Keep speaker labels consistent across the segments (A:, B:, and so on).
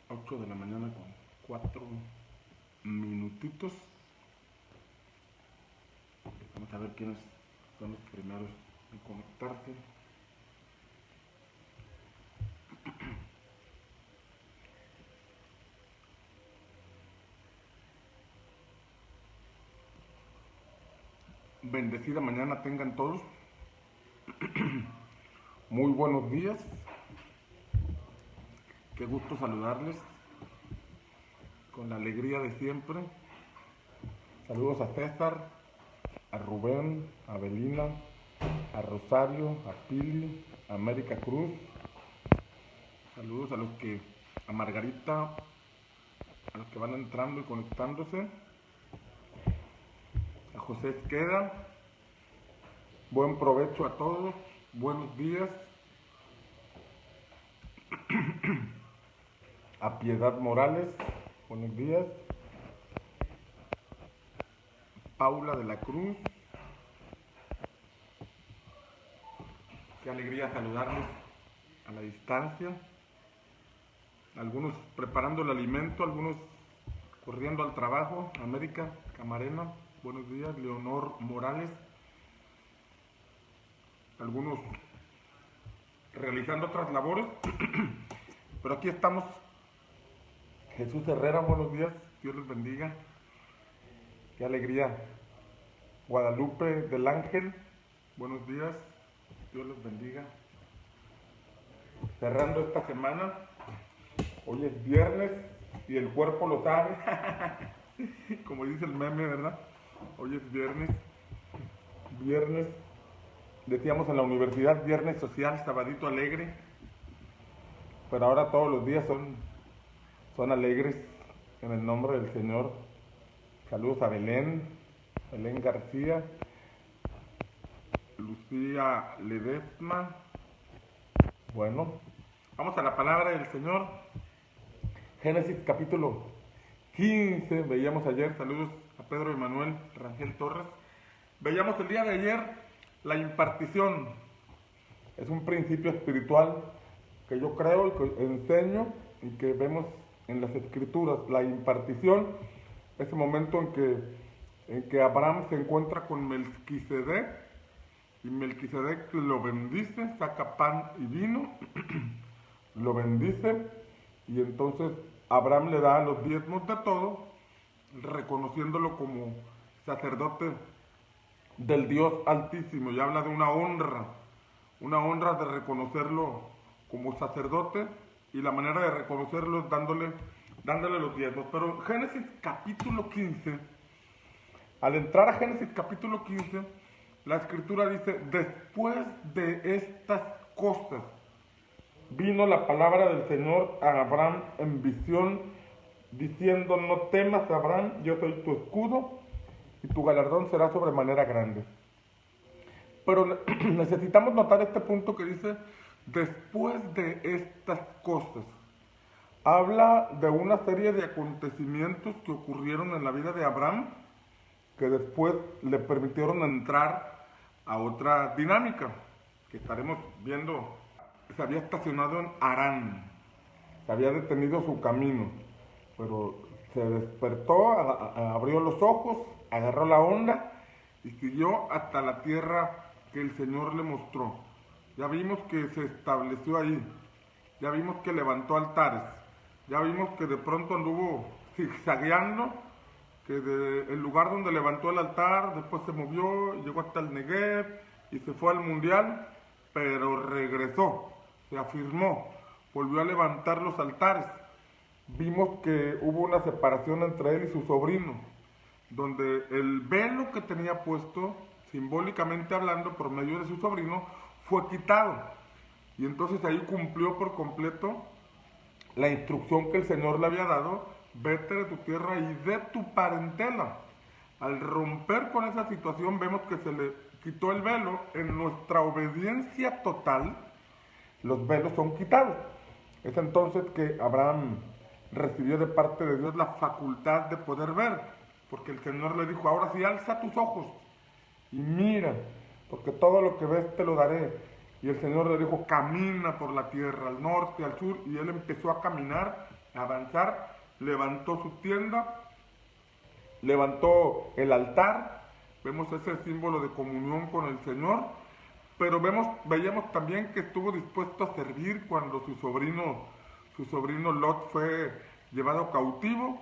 A: 8 de la mañana con 4 minutitos. Vamos a ver quiénes son los primeros en conectarse. Bendecida mañana tengan todos. Muy buenos días. Qué gusto saludarles con la alegría de siempre. Saludos a César, a Rubén, a Belina, a Rosario, a Pili, a América Cruz. Saludos a Margarita, a los que van entrando y conectándose. A José Esqueda. Buen provecho a todos. Buenos días. A Piedad Morales. Buenos días. Paula de la Cruz. Qué alegría saludarles a la distancia. Algunos preparando el alimento, algunos corriendo al trabajo. América Camarena, buenos días. Leonor Morales. Algunos realizando otras labores. Pero aquí estamos. Jesús Herrera, buenos días. Dios les bendiga. Qué alegría. Guadalupe del Ángel, buenos días. Dios les bendiga. Cerrando esta semana. Hoy es viernes y el cuerpo lo sabe. Como dice el meme, ¿verdad? Hoy es viernes. Viernes. Decíamos en la universidad, viernes social, sabadito alegre. Pero ahora todos los días son alegres en el nombre del Señor. Saludos a Belén García, Lucía Ledesma. Bueno, vamos a la palabra del Señor. Génesis capítulo 15, veíamos ayer, saludos a Pedro Emanuel Rangel Torres. Veíamos el día de ayer la impartición. Es un principio espiritual que yo creo y que enseño y que vemos en las escrituras. La impartición, ese momento en que Abraham se encuentra con Melquisedec y Melquisedec lo bendice, saca pan y vino, lo bendice y entonces Abraham le da los diezmos de todo, reconociéndolo como sacerdote del Dios Altísimo, y habla de una honra de reconocerlo como sacerdote, y la manera de reconocerlo es dándole los diezmos. Pero Génesis capítulo 15, al entrar a Génesis capítulo 15, la escritura dice: después de estas cosas vino la palabra del Señor a Abraham en visión, diciendo: no temas, Abraham, yo soy tu escudo y tu galardón será sobremanera grande. Pero necesitamos notar este punto que dice: después de estas cosas. Habla de una serie de acontecimientos que ocurrieron en la vida de Abraham, que después le permitieron entrar a otra dinámica, que estaremos viendo. Se había estacionado en Harán, se había detenido su camino, pero se despertó, abrió los ojos, agarró la onda y siguió hasta la tierra que el Señor le mostró. Ya vimos que se estableció ahí, ya vimos que levantó altares, ya vimos que de pronto anduvo zigzagueando, que el lugar donde levantó el altar, después se movió, llegó hasta el Negev y se fue al Mundial, pero regresó, se afirmó, volvió a levantar los altares. Vimos que hubo una separación entre él y su sobrino, donde el velo que tenía puesto, simbólicamente hablando, por medio de su sobrino, fue quitado. Y entonces ahí cumplió por completo la instrucción que el Señor le había dado: vete de tu tierra y de tu parentela. Al romper con esa situación, vemos que se le quitó el velo. En nuestra obediencia total, los velos son quitados. Es entonces que Abraham recibió de parte de Dios la facultad de poder ver, porque el Señor le dijo: ahora sí, alza tus ojos y mira. porque todo lo que ves te lo daré. Y el Señor le dijo, camina por la tierra, al norte, al sur, y él empezó a caminar, a avanzar, levantó su tienda, levantó el altar, vemos ese símbolo de comunión con el Señor, pero veíamos también que estuvo dispuesto a servir cuando su sobrino Lot fue llevado cautivo.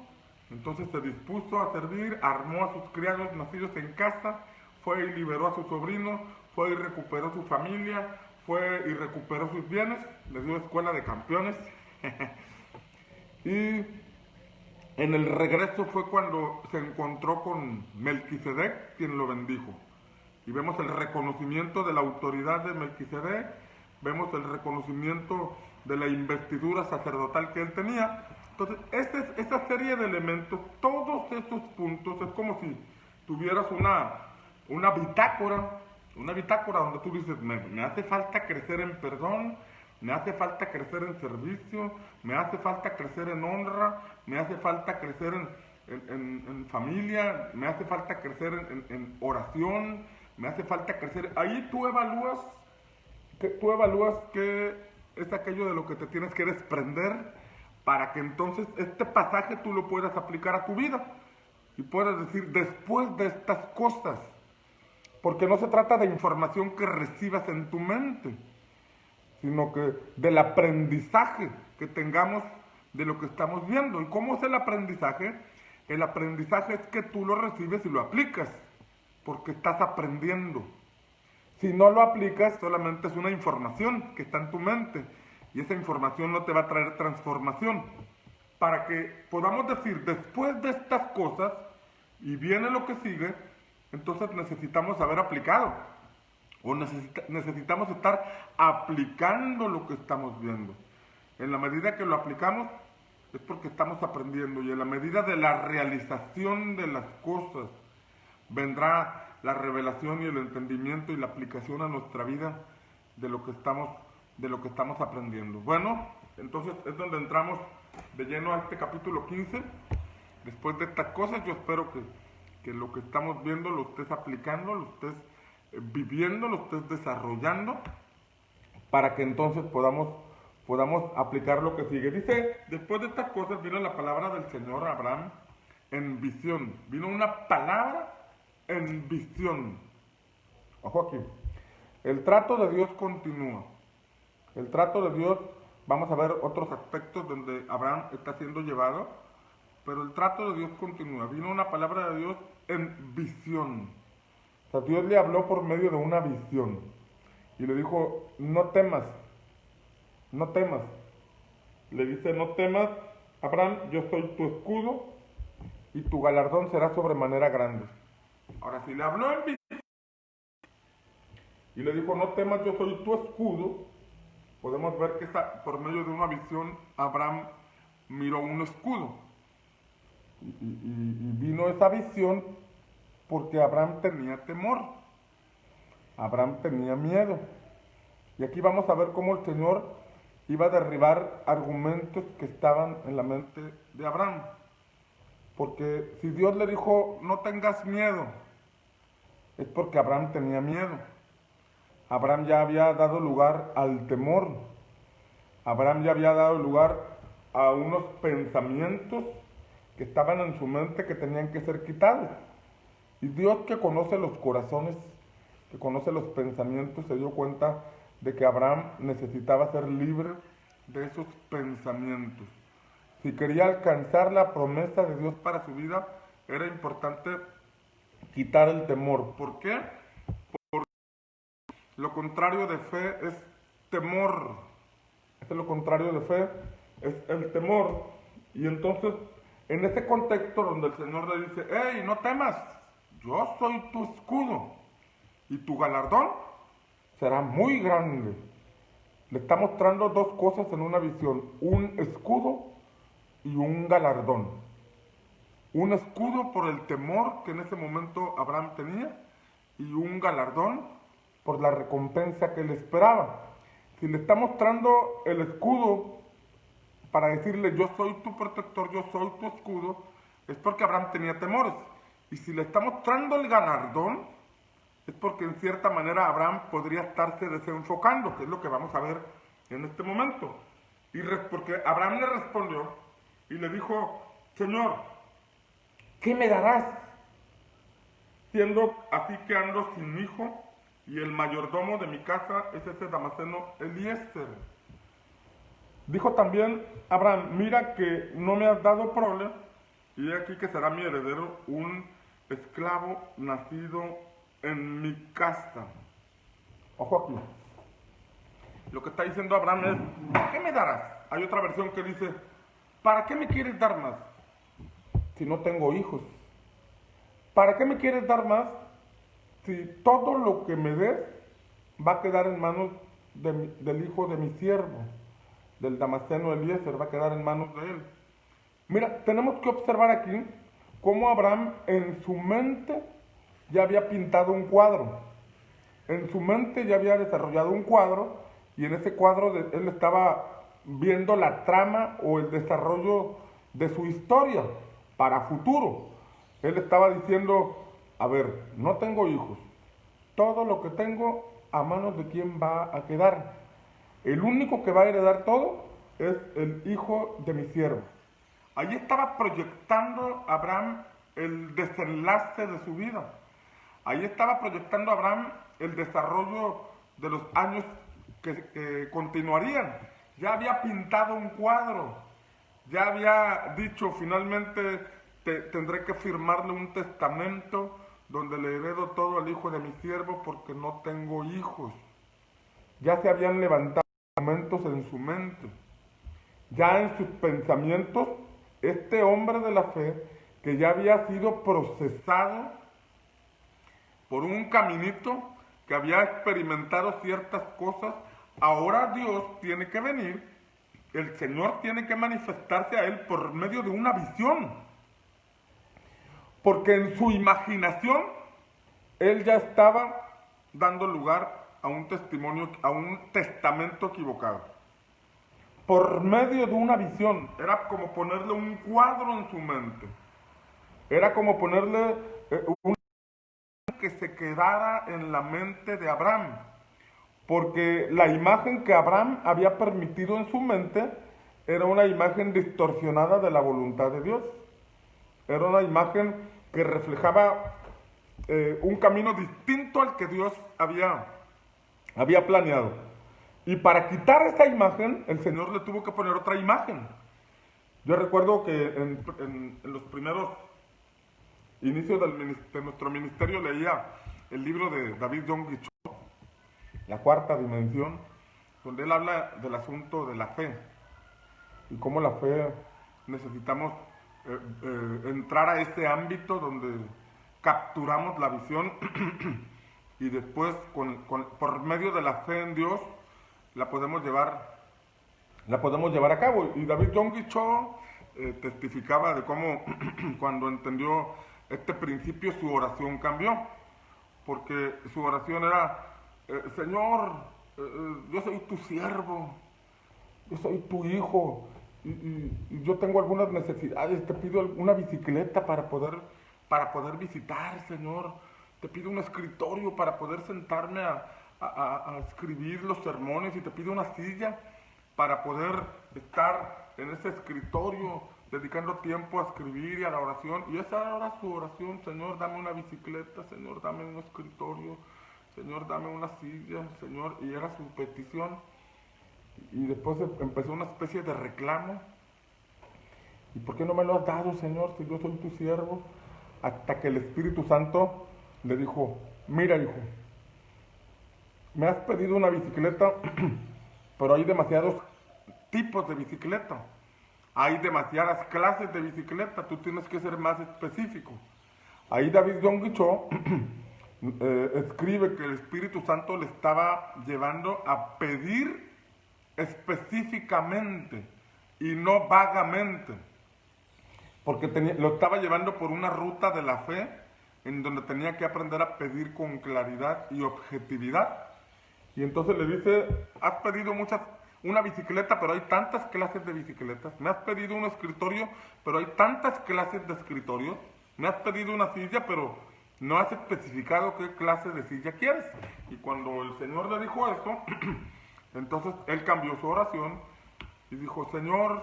A: Entonces se dispuso a servir, armó a sus criados nacidos en casa, fue y liberó a su sobrino, fue y recuperó su familia, fue y recuperó sus bienes, le dio escuela de campeones. Y en el regreso fue cuando se encontró con Melquisedec, quien lo bendijo. Y vemos el reconocimiento de la autoridad de Melquisedec, vemos el reconocimiento de la investidura sacerdotal que él tenía. Entonces, esta serie de elementos, todos estos puntos, es como si tuvieras una bitácora donde tú dices, me hace falta crecer en perdón, me hace falta crecer en servicio, me hace falta crecer en honra, me hace falta crecer en familia, me hace falta crecer en oración, me hace falta crecer. Ahí tú evalúas qué es aquello de lo que te tienes que desprender para que entonces este pasaje tú lo puedas aplicar a tu vida y puedas decir, después de estas cosas, porque no se trata de información que recibas en tu mente, sino que del aprendizaje que tengamos de lo que estamos viendo. ¿Y cómo es el aprendizaje? El aprendizaje es que tú lo recibes y lo aplicas, porque estás aprendiendo. Si no lo aplicas, solamente es una información que está en tu mente, y esa información no te va a traer transformación. Para que podamos decir, después de estas cosas, y viene lo que sigue, entonces necesitamos haber aplicado, o necesitamos estar aplicando lo que estamos viendo. En la medida que lo aplicamos, es porque estamos aprendiendo, y en la medida de la realización de las cosas, vendrá la revelación y el entendimiento y la aplicación a nuestra vida de lo que estamos aprendiendo. Bueno, entonces es donde entramos de lleno a este capítulo 15. Después de estas cosas, yo espero que lo que estamos viendo lo estés aplicando, lo estés viviendo, lo estés desarrollando, para que entonces podamos aplicar lo que sigue. Dice, después de estas cosas vino la palabra del Señor a Abraham en visión. Vino una palabra en visión. Ojo aquí. El trato de Dios continúa. El trato de Dios, vamos a ver otros aspectos donde Abraham está siendo llevado, pero el trato de Dios continúa. Vino una palabra de Dios en visión. O sea, Dios le habló por medio de una visión y le dijo, no temas, no temas. Le dice, no temas, Abraham, yo soy tu escudo y tu galardón será sobremanera grande. Ahora, si le habló en visión y le dijo, no temas, yo soy tu escudo, podemos ver que por medio de una visión Abraham miró un escudo. Y vino esa visión porque Abraham tenía temor, Abraham tenía miedo. Y aquí vamos a ver cómo el Señor iba a derribar argumentos que estaban en la mente de Abraham. Porque si Dios le dijo, no tengas miedo, es porque Abraham tenía miedo. Abraham ya había dado lugar al temor. Abraham ya había dado lugar a unos pensamientos que estaban en su mente que tenían que ser quitados. Y Dios, que conoce los corazones, que conoce los pensamientos, se dio cuenta de que Abraham necesitaba ser libre de esos pensamientos. Si quería alcanzar la promesa de Dios para su vida, era importante quitar el temor. ¿Por qué? Porque lo contrario de fe es temor. Lo contrario de fe es el temor. Y entonces, en ese contexto donde el Señor le dice, hey, no temas, yo soy tu escudo y tu galardón será muy grande. Le está mostrando dos cosas en una visión, un escudo y un galardón. Un escudo por el temor que en ese momento Abraham tenía y un galardón por la recompensa que le esperaba. Si le está mostrando el escudo para decirle yo soy tu protector, yo soy tu escudo, es porque Abraham tenía temores. Y si le está mostrando el galardón, es porque en cierta manera Abraham podría estarse desenfocando, que es lo que vamos a ver en este momento. Porque Abraham le respondió y le dijo, Señor, ¿qué me darás? Siendo así que ando sin hijo, y el mayordomo de mi casa es ese Damaseno Eliezer. Dijo también Abraham, mira que no me has dado prole, y he aquí que será mi heredero un esclavo nacido en mi casa. Ojo aquí. Lo que está diciendo Abraham es, ¿qué me darás? Hay otra versión que dice, ¿para qué me quieres dar más si no tengo hijos? ¿Para qué me quieres dar más si todo lo que me des va a quedar en manos del hijo de mi siervo, del Damaseno Eliezer, va a quedar en manos de él? Mira, tenemos que observar aquí cómo Abraham en su mente ya había pintado un cuadro. En su mente ya había desarrollado un cuadro y en ese cuadro él estaba viendo la trama o el desarrollo de su historia para futuro. Él estaba diciendo, a ver, no tengo hijos, todo lo que tengo a manos de quién va a quedar. El único que va a heredar todo es el hijo de mi siervo. Allí estaba proyectando Abraham el desenlace de su vida. Ahí estaba proyectando Abraham el desarrollo de los años que continuarían. Ya había pintado un cuadro. Ya había dicho, finalmente tendré que firmarle un testamento donde le heredo todo al hijo de mi siervo porque no tengo hijos. Ya se habían levantado argumentos en su mente. Ya en sus pensamientos, este hombre de la fe, que ya había sido procesado por un caminito, que había experimentado ciertas cosas, ahora Dios tiene que venir, el Señor tiene que manifestarse a él por medio de una visión. Porque en su imaginación, él ya estaba dando lugar a un testimonio, a un testamento equivocado. Por medio de una visión, era como ponerle un cuadro en su mente. Era como ponerle un que se quedara en la mente de Abraham. Porque la imagen que Abraham había permitido en su mente era una imagen distorsionada de la voluntad de Dios. Era una imagen que reflejaba un camino distinto al que Dios había planeado. Y para quitar esa imagen, el Señor le tuvo que poner otra imagen. Yo recuerdo que en los primeros inicios de nuestro ministerio leía el libro de David Yonggi Cho, La Cuarta Dimensión, donde él habla del asunto de la fe y cómo la fe necesitamos entrar a ese ámbito donde capturamos la visión y después por medio de la fe en Dios la podemos llevar a cabo. Y David Yonggi Cho testificaba de cómo cuando entendió este principio su oración cambió, porque su oración era, Señor, yo soy tu siervo, yo soy tu hijo, y yo tengo algunas necesidades, te pido una bicicleta para poder visitar, Señor, te pido un escritorio para poder sentarme a escribir los sermones, y te pido una silla para poder estar en ese escritorio dedicando tiempo a escribir y a la oración. Y esa era su oración: Señor, dame una bicicleta, Señor, dame un escritorio, Señor, dame una silla, Señor. Y era su petición. Y después empezó una especie de reclamo. ¿Y por qué no me lo has dado, Señor, si yo soy tu siervo? Hasta que el Espíritu Santo le dijo: mira, hijo, me has pedido una bicicleta, pero hay demasiados tipos de bicicleta. Hay demasiadas clases de bicicleta, tú tienes que ser más específico. Ahí David Yonggi Cho escribe que el Espíritu Santo le estaba llevando a pedir específicamente y no vagamente, porque lo estaba llevando por una ruta de la fe en donde tenía que aprender a pedir con claridad y objetividad. Y entonces le dice: has pedido una bicicleta, pero hay tantas clases de bicicletas. Me has pedido un escritorio, pero hay tantas clases de escritorios. Me has pedido una silla, pero no has especificado qué clase de silla quieres. Y cuando el Señor le dijo esto, entonces él cambió su oración y dijo, Señor,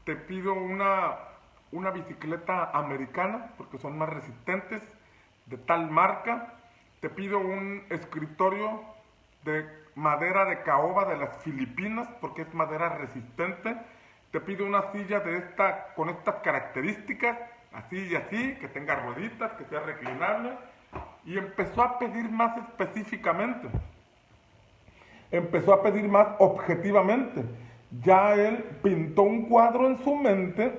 A: te pido una bicicleta americana, porque son más resistentes, de tal marca. Te pido un escritorio de madera de caoba de las Filipinas, porque es madera resistente. Te pido una silla con estas características, así y así, que tenga rueditas, que sea reclinable. Y empezó a pedir más específicamente. Empezó a pedir más objetivamente. Ya él pintó un cuadro en su mente,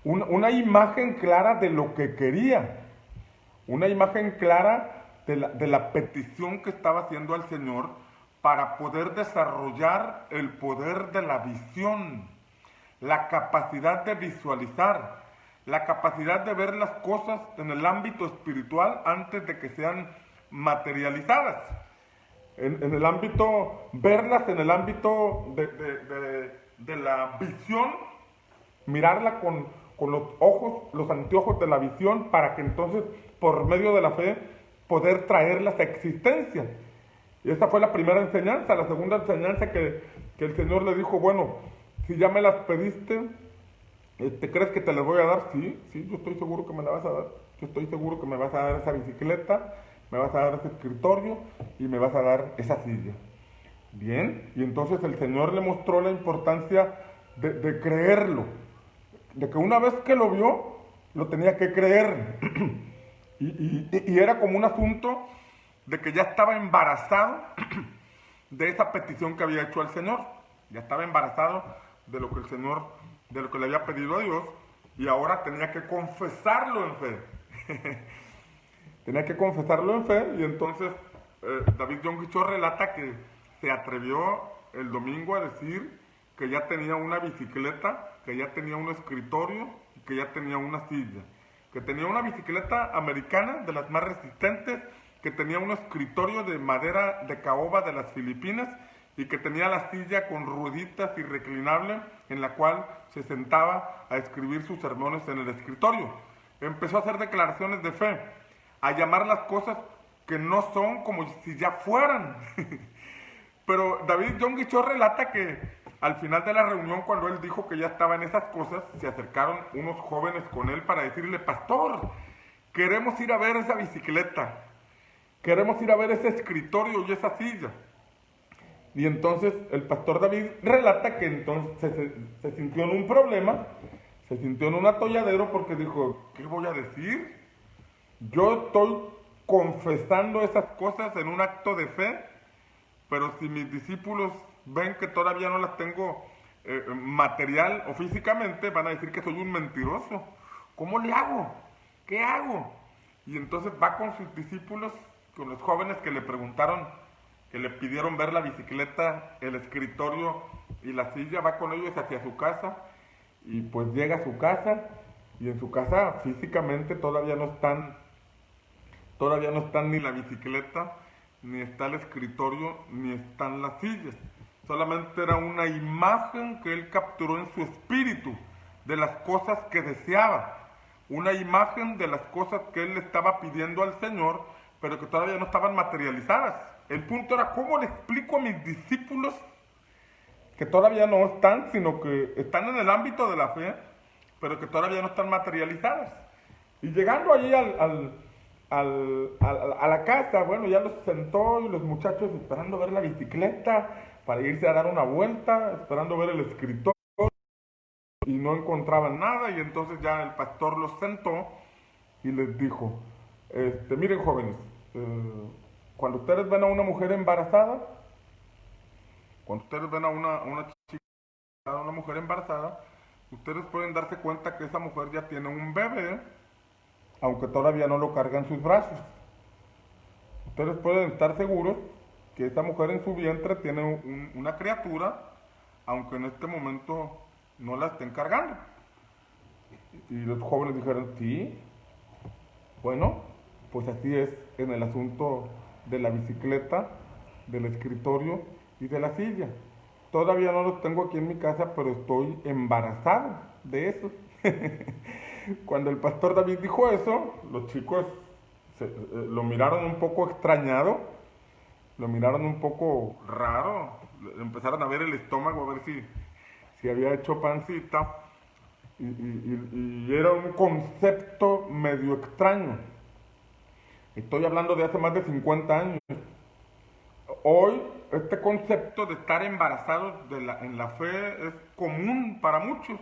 A: una imagen clara de lo que quería. Una imagen clara de la petición que estaba haciendo al Señor para poder desarrollar el poder de la visión, la capacidad de visualizar, la capacidad de ver las cosas en el ámbito espiritual antes de que sean materializadas. En el ámbito, verlas en el ámbito de la visión, mirarla con los ojos, los anteojos de la visión, para que entonces, por medio de la fe, poder traerlas a existencia. Y esa fue la primera enseñanza. La segunda enseñanza que el Señor le dijo, bueno, si ya me las pediste, ¿crees que te las voy a dar? Sí, yo estoy seguro que me la vas a dar. Yo estoy seguro que me vas a dar esa bicicleta, me vas a dar ese escritorio y me vas a dar esa silla. Bien, y entonces el Señor le mostró la importancia de creerlo, de que una vez que lo vio, lo tenía que creer. y era como un asunto de que ya estaba embarazado de esa petición que había hecho al Señor. Ya estaba embarazado de lo que el Señor, de lo que le había pedido a Dios, y ahora tenía que confesarlo en fe. Tenía que confesarlo en fe, y entonces David Yonggi relata que se atrevió el domingo a decir que ya tenía una bicicleta, que ya tenía un escritorio y que ya tenía una silla. Que tenía una bicicleta americana de las más resistentes, que tenía un escritorio de madera de caoba de las Filipinas y que tenía la silla con rueditas y reclinable en la cual se sentaba a escribir sus sermones en el escritorio. Empezó a hacer declaraciones de fe, a llamar las cosas que no son como si ya fueran. Pero David Yonggi Cho relata que al final de la reunión, cuando él dijo que ya estaba en esas cosas, se acercaron unos jóvenes con él para decirle, pastor, queremos ir a ver esa bicicleta, queremos ir a ver ese escritorio y esa silla. Y entonces el pastor David relata que entonces se sintió en un problema, se sintió en un atolladero, porque dijo, ¿qué voy a decir? Yo estoy confesando esas cosas en un acto de fe, pero si mis discípulos ven que todavía no las tengo material o físicamente, van a decir que soy un mentiroso. ¿Cómo le hago? ¿Qué hago? Y entonces va con sus discípulos, con los jóvenes que le preguntaron, que le pidieron ver la bicicleta, el escritorio y la silla, va con ellos hacia su casa, y pues llega a su casa, y en su casa físicamente todavía no están ni la bicicleta, ni está el escritorio, ni están las sillas. Solamente era una imagen que él capturó en su espíritu de las cosas que deseaba. Una imagen de las cosas que él le estaba pidiendo al Señor, pero que todavía no estaban materializadas. El punto era, ¿cómo le explico a mis discípulos que todavía no están, sino que están en el ámbito de la fe, pero que todavía no están materializadas? Y llegando allí a la casa, bueno, ya los sentó, y los muchachos esperando ver la bicicleta para irse a dar una vuelta, esperando ver el escritorio, y no encontraban nada. Y entonces ya el pastor los sentó y les dijo, miren jóvenes, cuando ustedes ven a una mujer embarazada, cuando ustedes ven a una chica, a una mujer embarazada, ustedes pueden darse cuenta que esa mujer ya tiene un bebé, aunque todavía no lo carga en sus brazos. Ustedes pueden estar seguros que esa mujer en su vientre tiene una criatura, aunque en este momento no la estén cargando. Y los jóvenes dijeron, sí, bueno, pues así es en el asunto de la bicicleta, del escritorio y de la silla. Todavía no los tengo aquí en mi casa, pero estoy embarazado de eso. Cuando el pastor David dijo eso, los chicos lo miraron un poco extrañado, lo miraron un poco raro, empezaron a ver el estómago a ver si había hecho pancita, y era un concepto medio extraño. Estoy hablando de hace más de 50 años. Hoy, este concepto de estar embarazados en la fe es común para muchos,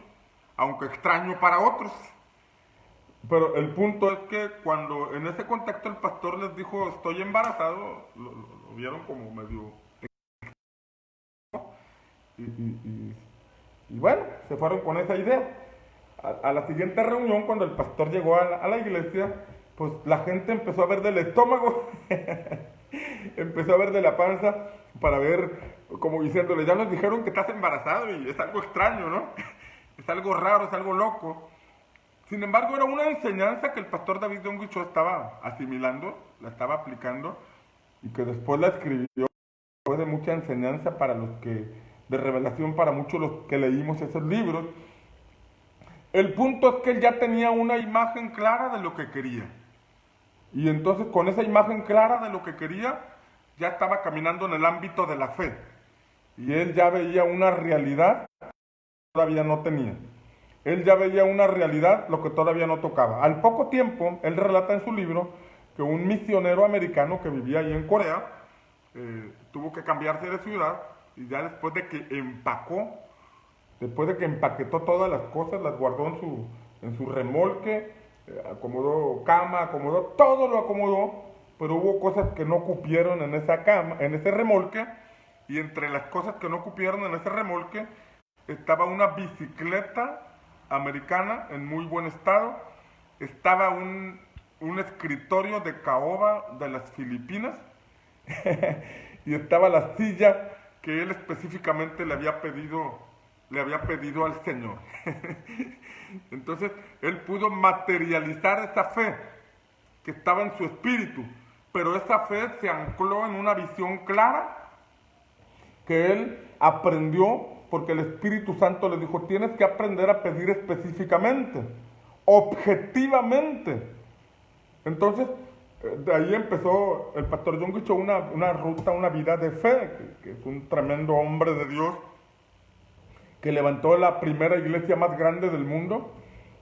A: aunque extraño para otros. Pero el punto es que cuando en ese contexto el pastor les dijo estoy embarazado, lo vieron como medio... Y bueno, se fueron con esa idea. A la siguiente reunión, cuando el pastor llegó a la iglesia, pues la gente empezó a ver del estómago, empezó a ver de la panza, para ver, como diciéndole, ya nos dijeron que estás embarazado y es algo extraño, ¿no? Es algo raro, es algo loco. Sin embargo, era una enseñanza que el pastor David Donguicho estaba asimilando, la estaba aplicando, y que después la escribió. Fue de mucha enseñanza para los que, de revelación para muchos los que leímos esos libros. El punto es que él ya tenía una imagen clara de lo que quería. Y entonces con esa imagen clara de lo que quería, ya estaba caminando en el ámbito de la fe. Y él ya veía una realidad que todavía no tenía. Él ya veía una realidad lo que todavía no tocaba. Al poco tiempo, él relata en su libro que un misionero americano que vivía ahí en Corea tuvo que cambiarse de ciudad, y ya después de que empaquetó todas las cosas, las guardó en su remolque, acomodó cama, todo lo acomodó, pero hubo cosas que no cupieron en esa cama, en ese remolque, y entre las cosas que no cupieron en ese remolque estaba una bicicleta americana en muy buen estado, estaba un escritorio de caoba de las Filipinas, y estaba la silla que él específicamente le había pedido al Señor. Entonces él pudo materializar esa fe que estaba en su espíritu, pero esa fe se ancló en una visión clara que él aprendió, porque el Espíritu Santo le dijo, tienes que aprender a pedir específicamente, objetivamente. Entonces, de ahí empezó el pastor Donguicho una ruta, una vida de fe, que es un tremendo hombre de Dios, que levantó la primera iglesia más grande del mundo,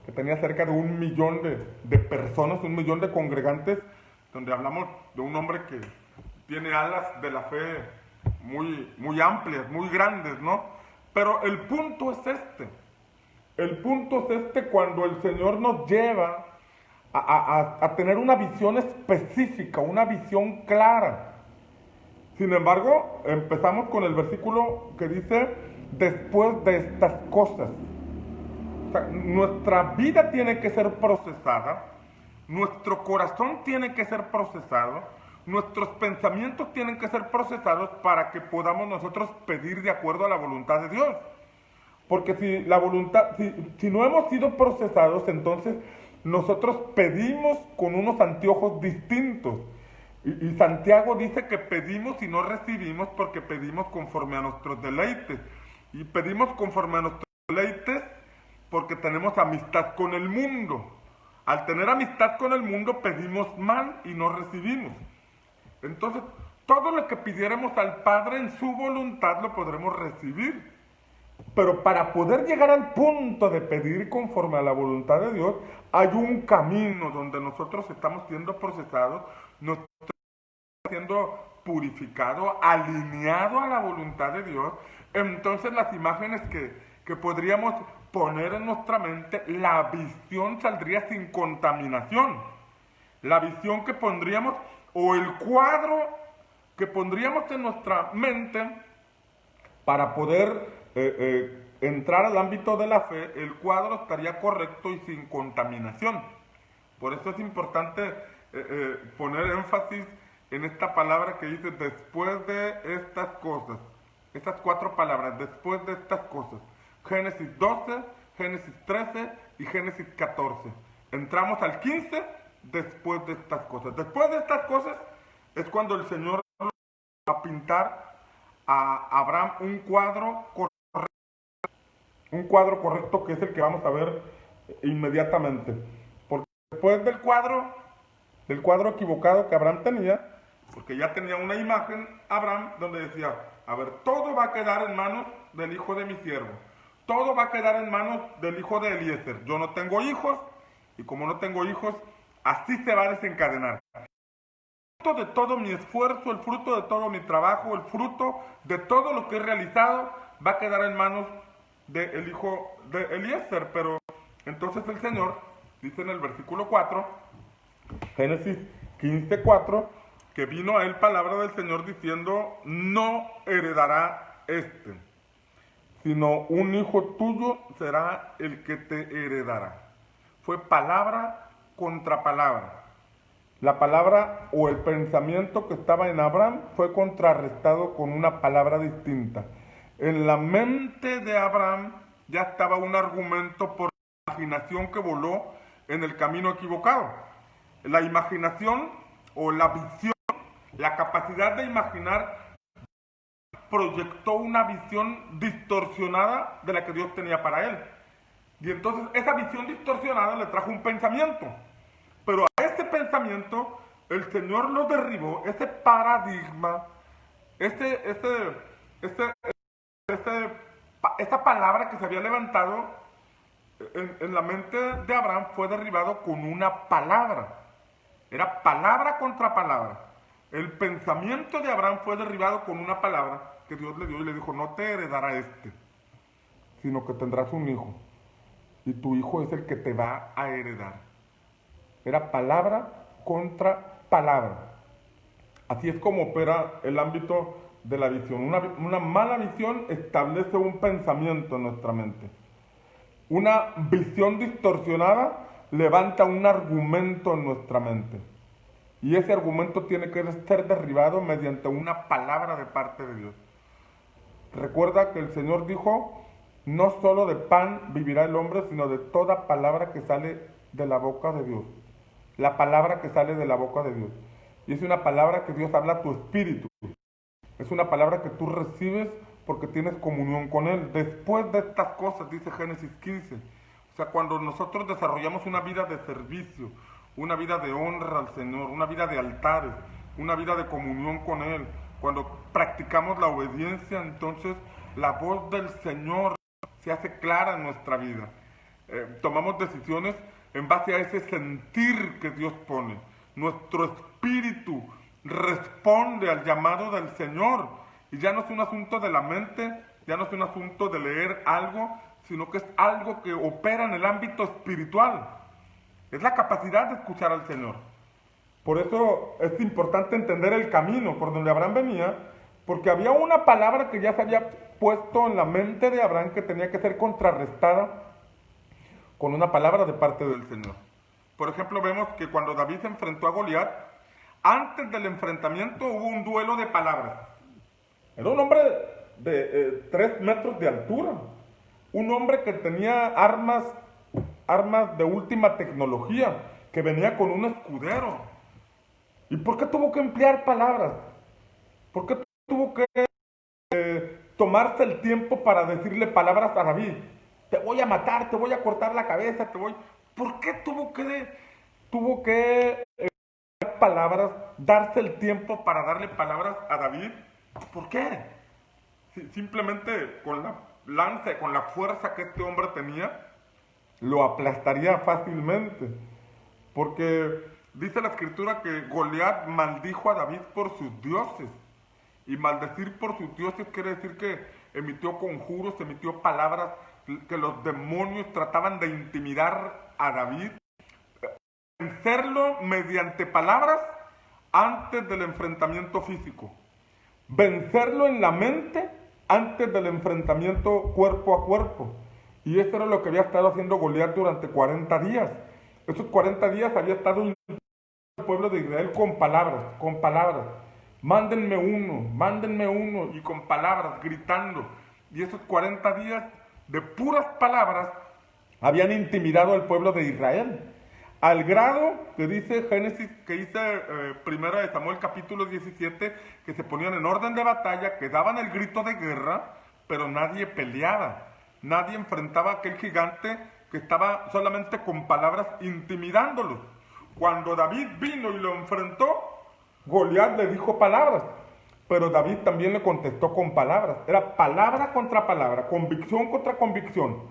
A: que tenía cerca de 1 millón de personas, 1 millón de congregantes, donde hablamos de un hombre que tiene alas de la fe muy, muy amplias, muy grandes, ¿no? Pero el punto es este. El punto es este cuando el Señor nos lleva a tener una visión específica, una visión clara. Sin embargo, empezamos con el versículo que dice, después de estas cosas. O sea, nuestra vida tiene que ser procesada, nuestro corazón tiene que ser procesado, nuestros pensamientos tienen que ser procesados para que podamos nosotros pedir de acuerdo a la voluntad de Dios. Porque si no hemos sido procesados, entonces nosotros pedimos con unos anteojos distintos. Y Santiago dice que pedimos y no recibimos porque pedimos conforme a nuestros deleites. Y pedimos conforme a nuestros deleites porque tenemos amistad con el mundo. Al tener amistad con el mundo pedimos mal y no recibimos. Entonces, todo lo que pidiéramos al Padre en su voluntad lo podremos recibir. Pero para poder llegar al punto de pedir conforme a la voluntad de Dios, hay un camino donde nosotros estamos siendo procesados, nosotros estamos siendo purificados, alineados a la voluntad de Dios. Entonces las imágenes que podríamos poner en nuestra mente, la visión saldría sin contaminación. La visión que pondríamos, o el cuadro que pondríamos en nuestra mente para poder entrar al ámbito de la fe, el cuadro estaría correcto y sin contaminación. Por eso es importante poner énfasis en esta palabra que dice después de estas cosas. Estas 4 palabras, después de estas cosas. Génesis 12, Génesis 13 y Génesis 14. Entramos al 15, después de estas cosas. Después de estas cosas es cuando el Señor va a pintar a Abraham un cuadro correcto, que es el que vamos a ver inmediatamente. Porque después del cuadro del cuadro equivocado que Abraham tenía, porque ya tenía una imagen, Abraham, donde decía, a ver, todo va a quedar en manos del hijo de mi siervo, todo va a quedar en manos del hijo de Eliezer. Yo no tengo hijos, y como no tengo hijos, así se va a desencadenar. El fruto de todo mi esfuerzo, el fruto de todo mi trabajo, el fruto de todo lo que he realizado, va a quedar en manos del hijo de Eliezer. Pero entonces el Señor dice en el versículo 4, Génesis 15:4, que vino a él palabra del Señor diciendo, no heredará sino un hijo tuyo será el que te heredará. Fue palabra contra palabra. La palabra o el pensamiento que estaba en Abraham fue contrarrestado con una palabra distinta. En la mente de Abraham ya estaba un argumento por la imaginación que voló en el camino equivocado. La imaginación o la visión, la capacidad de imaginar, proyectó una visión distorsionada de la que Dios tenía para él. Y entonces esa visión distorsionada le trajo un pensamiento. Pero a este pensamiento el Señor lo derribó, ese paradigma, esta palabra que se había levantado en la mente de Abraham fue derribado con una palabra. Era palabra contra palabra. El pensamiento de Abraham fue derribado con una palabra que Dios le dio y le dijo, no te heredará sino que tendrás un hijo. Y tu hijo es el que te va a heredar. Era palabra contra palabra. Así es como opera el ámbito de la visión. Una mala visión establece un pensamiento en nuestra mente. Una visión distorsionada levanta un argumento en nuestra mente. Y ese argumento tiene que ser derribado mediante una palabra de parte de Dios. Recuerda que el Señor dijo, no solo de pan vivirá el hombre, sino de toda palabra que sale de la boca de Dios. La palabra que sale de la boca de Dios. Y es una palabra que Dios habla a tu espíritu. Es una palabra que tú recibes porque tienes comunión con Él. Después de estas cosas, dice Génesis 15. O sea, cuando nosotros desarrollamos una vida de servicio, una vida de honra al Señor, una vida de altares, una vida de comunión con Él, cuando practicamos la obediencia, entonces la voz del Señor se hace clara en nuestra vida. Tomamos decisiones en base a ese sentir que Dios pone. Nuestro espíritu responde al llamado del Señor. Y ya no es un asunto de la mente, ya no es un asunto de leer algo, sino que es algo que opera en el ámbito espiritual. Es la capacidad de escuchar al Señor. Por eso es importante entender el camino por donde Abraham venía, porque había una palabra que ya se había puesto en la mente de Abraham que tenía que ser contrarrestada con una palabra de parte del Señor. Por ejemplo, vemos que cuando David se enfrentó a Goliat, antes del enfrentamiento hubo un duelo de palabras. Era un hombre de 3 metros de altura, un hombre que tenía armas de última tecnología, que venía con un escudero. ¿Y por qué tuvo que emplear palabras? ¿Por qué tuvo que tomarse el tiempo para decirle palabras a David? Te voy a matar, te voy a cortar la cabeza, ¿Por qué tuvo que palabras, darse el tiempo para darle palabras a David? ¿Por qué? Simplemente con la lanza, con la fuerza que este hombre tenía, lo aplastaría fácilmente. Porque dice la escritura que Goliat maldijo a David por sus dioses. Y maldecir por sus dioses quiere decir que emitió conjuros, emitió palabras que los demonios trataban de intimidar a David. Vencerlo mediante palabras antes del enfrentamiento físico. Vencerlo en la mente antes del enfrentamiento cuerpo a cuerpo. Y esto era lo que había estado haciendo Goliat durante 40 días. Esos 40 días había estado el pueblo de Israel con palabras. Mándenme uno, y con palabras, gritando. Y esos 40 días de puras palabras habían intimidado al pueblo de Israel. Al grado que dice Génesis, que dice primera de Samuel capítulo 17, que se ponían en orden de batalla, que daban el grito de guerra, pero nadie peleaba. Nadie enfrentaba a aquel gigante que estaba solamente con palabras intimidándolos. Cuando David vino y lo enfrentó, Goliat le dijo palabras, pero David también le contestó con palabras. Era palabra contra palabra, convicción contra convicción.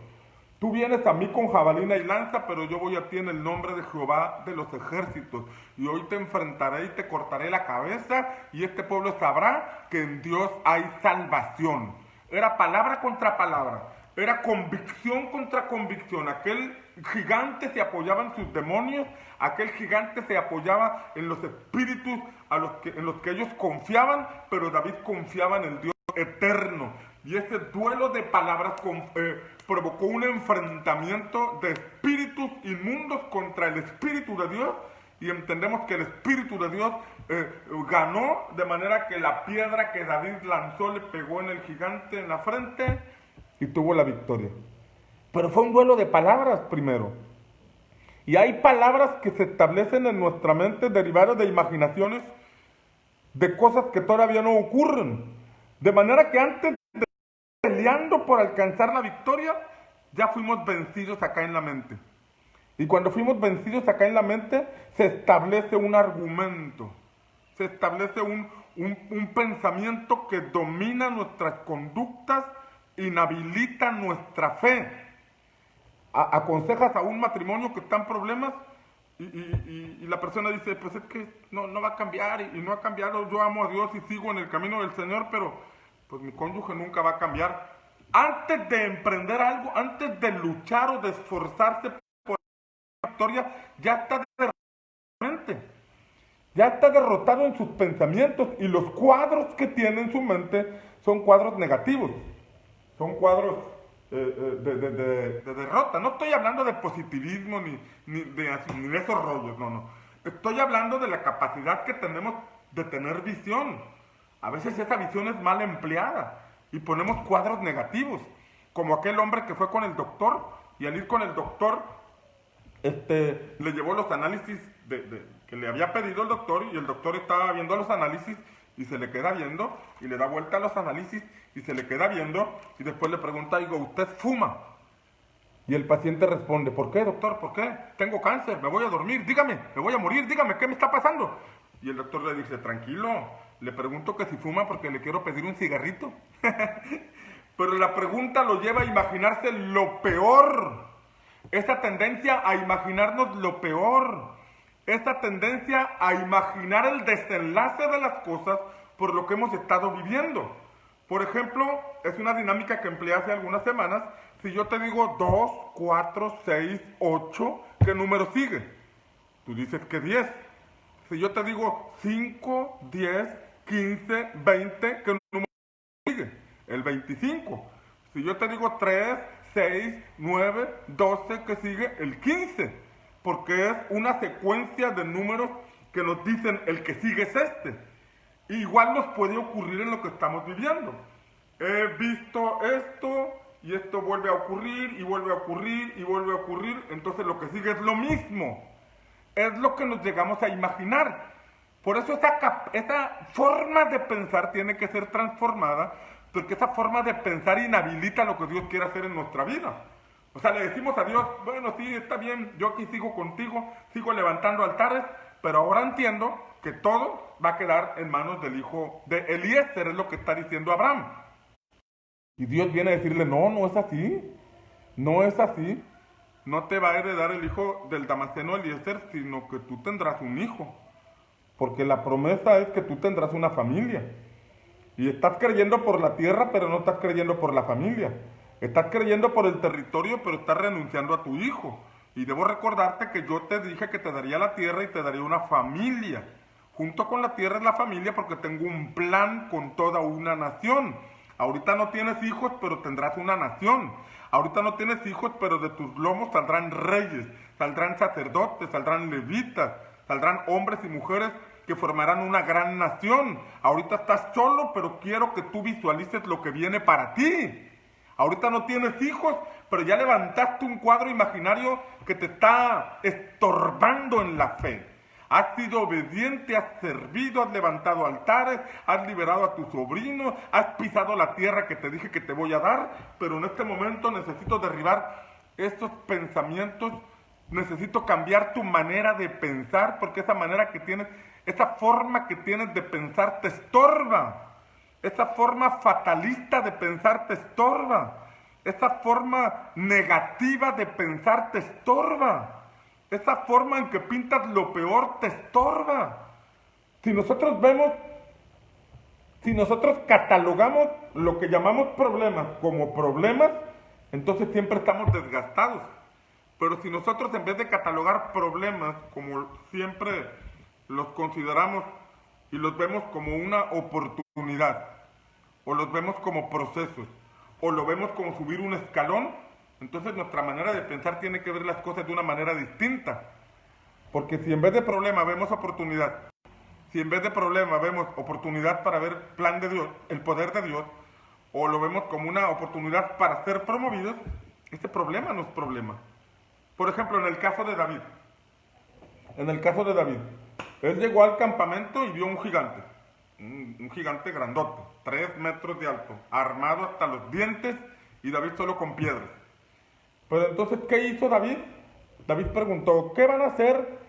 A: Tú vienes a mí con jabalina y lanza, pero yo voy a ti en el nombre de Jehová de los ejércitos. Y hoy te enfrentaré y te cortaré la cabeza, y este pueblo sabrá que en Dios hay salvación. Era palabra contra palabra, era convicción contra convicción. Aquel gigante se apoyaba en sus demonios, aquel gigante se apoyaba en los espíritus en los que ellos confiaban, pero David confiaba en el Dios eterno. Y ese duelo de palabras provocó un enfrentamiento de espíritus inmundos contra el Espíritu de Dios, y entendemos que el Espíritu de Dios ganó, de manera que la piedra que David lanzó le pegó en el gigante en la frente y tuvo la victoria. Pero fue un duelo de palabras primero. Y hay palabras que se establecen en nuestra mente derivadas de imaginaciones de cosas que todavía no ocurren. De manera que antes de peleando por alcanzar la victoria, ya fuimos vencidos acá en la mente. Y cuando fuimos vencidos acá en la mente, se establece un argumento, se establece un pensamiento que domina nuestras conductas, inhabilita nuestra fe. Aconsejas a un matrimonio que está en problemas y la persona dice, pues es que no va a cambiar y no ha cambiado, yo amo a Dios y sigo en el camino del Señor, pero pues mi cónyuge nunca va a cambiar. Antes de emprender algo, antes de luchar o de esforzarse por la victoria, ya está derrotado, ya está derrotado en sus pensamientos, y los cuadros que tiene en su mente son cuadros negativos, son cuadros de derrota. No estoy hablando de positivismo ni de esos rollos, no. Estoy hablando de la capacidad que tenemos de tener visión. A veces esa visión es mal empleada y ponemos cuadros negativos, como aquel hombre que fue con el doctor, y al ir con el doctor le llevó los análisis que le había pedido el doctor, y el doctor estaba viendo los análisis y se le queda viendo, y le da vuelta a los análisis y se le queda viendo, y después le pregunta, digo, ¿usted fuma? Y el paciente responde, ¿por qué, doctor? ¿Por qué? Tengo cáncer, me voy a dormir, dígame, me voy a morir, dígame, ¿qué me está pasando? Y el doctor le dice, tranquilo, le pregunto que si fuma porque le quiero pedir un cigarrito. Pero la pregunta lo lleva a imaginarse lo peor. Esa tendencia a imaginarnos lo peor. Esa tendencia a imaginar el desenlace de las cosas por lo que hemos estado viviendo. Por ejemplo, es una dinámica que empleé hace algunas semanas. Si yo te digo 2, 4, 6, 8, ¿qué número sigue? Tú dices que 10. Si yo te digo 5, 10, 15, 20, ¿qué número sigue? El 25. Si yo te digo 3, 6, 9, 12, ¿qué sigue? El 15. Porque es una secuencia de números que nos dicen el que sigue es este. Igual nos puede ocurrir en lo que estamos viviendo. He visto esto y esto vuelve a ocurrir y vuelve a ocurrir y vuelve a ocurrir. Entonces lo que sigue es lo mismo. Es lo que nos llegamos a imaginar. Por eso esa forma de pensar tiene que ser transformada, porque esa forma de pensar inhabilita lo que Dios quiere hacer en nuestra vida. O sea, le decimos a Dios, bueno, sí, está bien, yo aquí sigo contigo, sigo levantando altares, pero ahora entiendo que todo va a quedar en manos del hijo de Eliezer, es lo que está diciendo Abraham. Y Dios viene a decirle, no es así, no es así. No te va a heredar el hijo del Damaseno Eliezer, sino que tú tendrás un hijo. Porque la promesa es que tú tendrás una familia. Y estás creyendo por la tierra, pero no estás creyendo por la familia. Estás creyendo por el territorio, pero estás renunciando a tu hijo. Y debo recordarte que yo te dije que te daría la tierra y te daría una familia. Junto con la tierra es la familia, porque tengo un plan con toda una nación. Ahorita no tienes hijos, pero tendrás una nación. Ahorita no tienes hijos, pero de tus lomos saldrán reyes, saldrán sacerdotes, saldrán levitas, saldrán hombres y mujeres que formarán una gran nación. Ahorita estás solo, pero quiero que tú visualices lo que viene para ti. Ahorita no tienes hijos, pero ya levantaste un cuadro imaginario que te está estorbando en la fe. Has sido obediente, has servido, has levantado altares, has liberado a tu sobrino, has pisado la tierra que te dije que te voy a dar, pero en este momento necesito derribar estos pensamientos Necesito cambiar tu manera de pensar porque esa manera que tienes, esa forma que tienes de pensar te estorba. Esa forma fatalista de pensar te estorba. Esa forma negativa de pensar te estorba. Esa forma en que pintas lo peor te estorba. Si nosotros vemos, si nosotros catalogamos lo que llamamos problemas como problemas, entonces siempre estamos desgastados. Pero si nosotros en vez de catalogar problemas como siempre los consideramos y los vemos como una oportunidad, o los vemos como procesos, o lo vemos como subir un escalón, entonces nuestra manera de pensar tiene que ver las cosas de una manera distinta. Porque si en vez de problema vemos oportunidad, si en vez de problema vemos oportunidad para ver plan de Dios, el poder de Dios, o lo vemos como una oportunidad para ser promovidos, este problema no es problema. Por ejemplo, en el caso de David, él llegó al campamento y vio un gigante grandote, 3 metros de alto, armado hasta los dientes y David solo con piedras. Pero entonces, ¿qué hizo David? David preguntó, ¿qué van a hacer?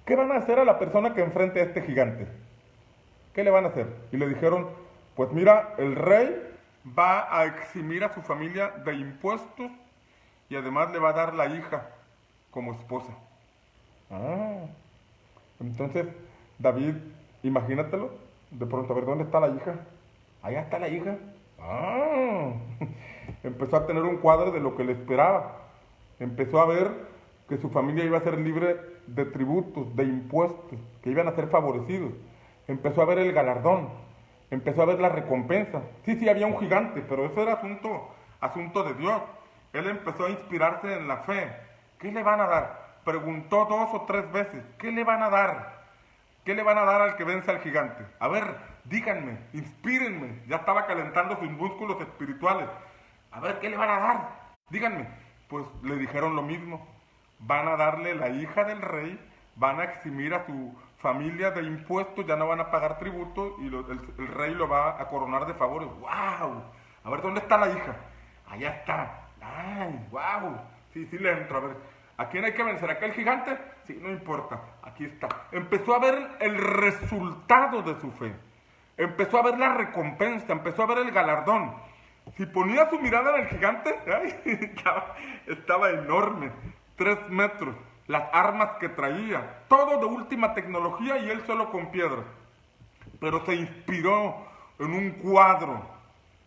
A: ¿Qué van a hacer a la persona que enfrente a este gigante? ¿Qué le van a hacer? Y le dijeron, pues mira, el rey va a eximir a su familia de impuestos y además le va a dar la hija como esposa. Ah, entonces David, imagínatelo, de pronto, a ver, ¿dónde está la hija? Allá está la hija. Ah, empezó a tener un cuadro de lo que le esperaba. Empezó a ver que su familia iba a ser libre de tributos, de impuestos, que iban a ser favorecidos. Empezó a ver el galardón, empezó a ver la recompensa. Sí, había un gigante, pero eso era asunto de Dios. Él empezó a inspirarse en la fe. ¿Qué le van a dar? Preguntó 2 o 3 veces, ¿qué le van a dar? ¿Qué le van a dar al que vence al gigante? A ver, díganme, inspírenme. Ya estaba calentando sus músculos espirituales. A ver, ¿qué le van a dar? Díganme. Pues le dijeron lo mismo. Van a darle la hija del rey, van a eximir a su familia de impuestos, ya no van a pagar tributo y el rey lo va a coronar de favores. ¡Wow! A ver, ¿dónde está la hija? Allá está. ¡Ay, wow! Sí, le entro. A ver, ¿a quién hay que vencer? ¿Aquel gigante? Sí, no importa. Aquí está. Empezó a ver el resultado de su fe. Empezó a ver la recompensa, empezó a ver el galardón. Si ponía su mirada en el gigante, ¡ay! Estaba enorme. 3 metros. Las armas que traía. Todo de última tecnología y él solo con piedras. Pero se inspiró en un cuadro.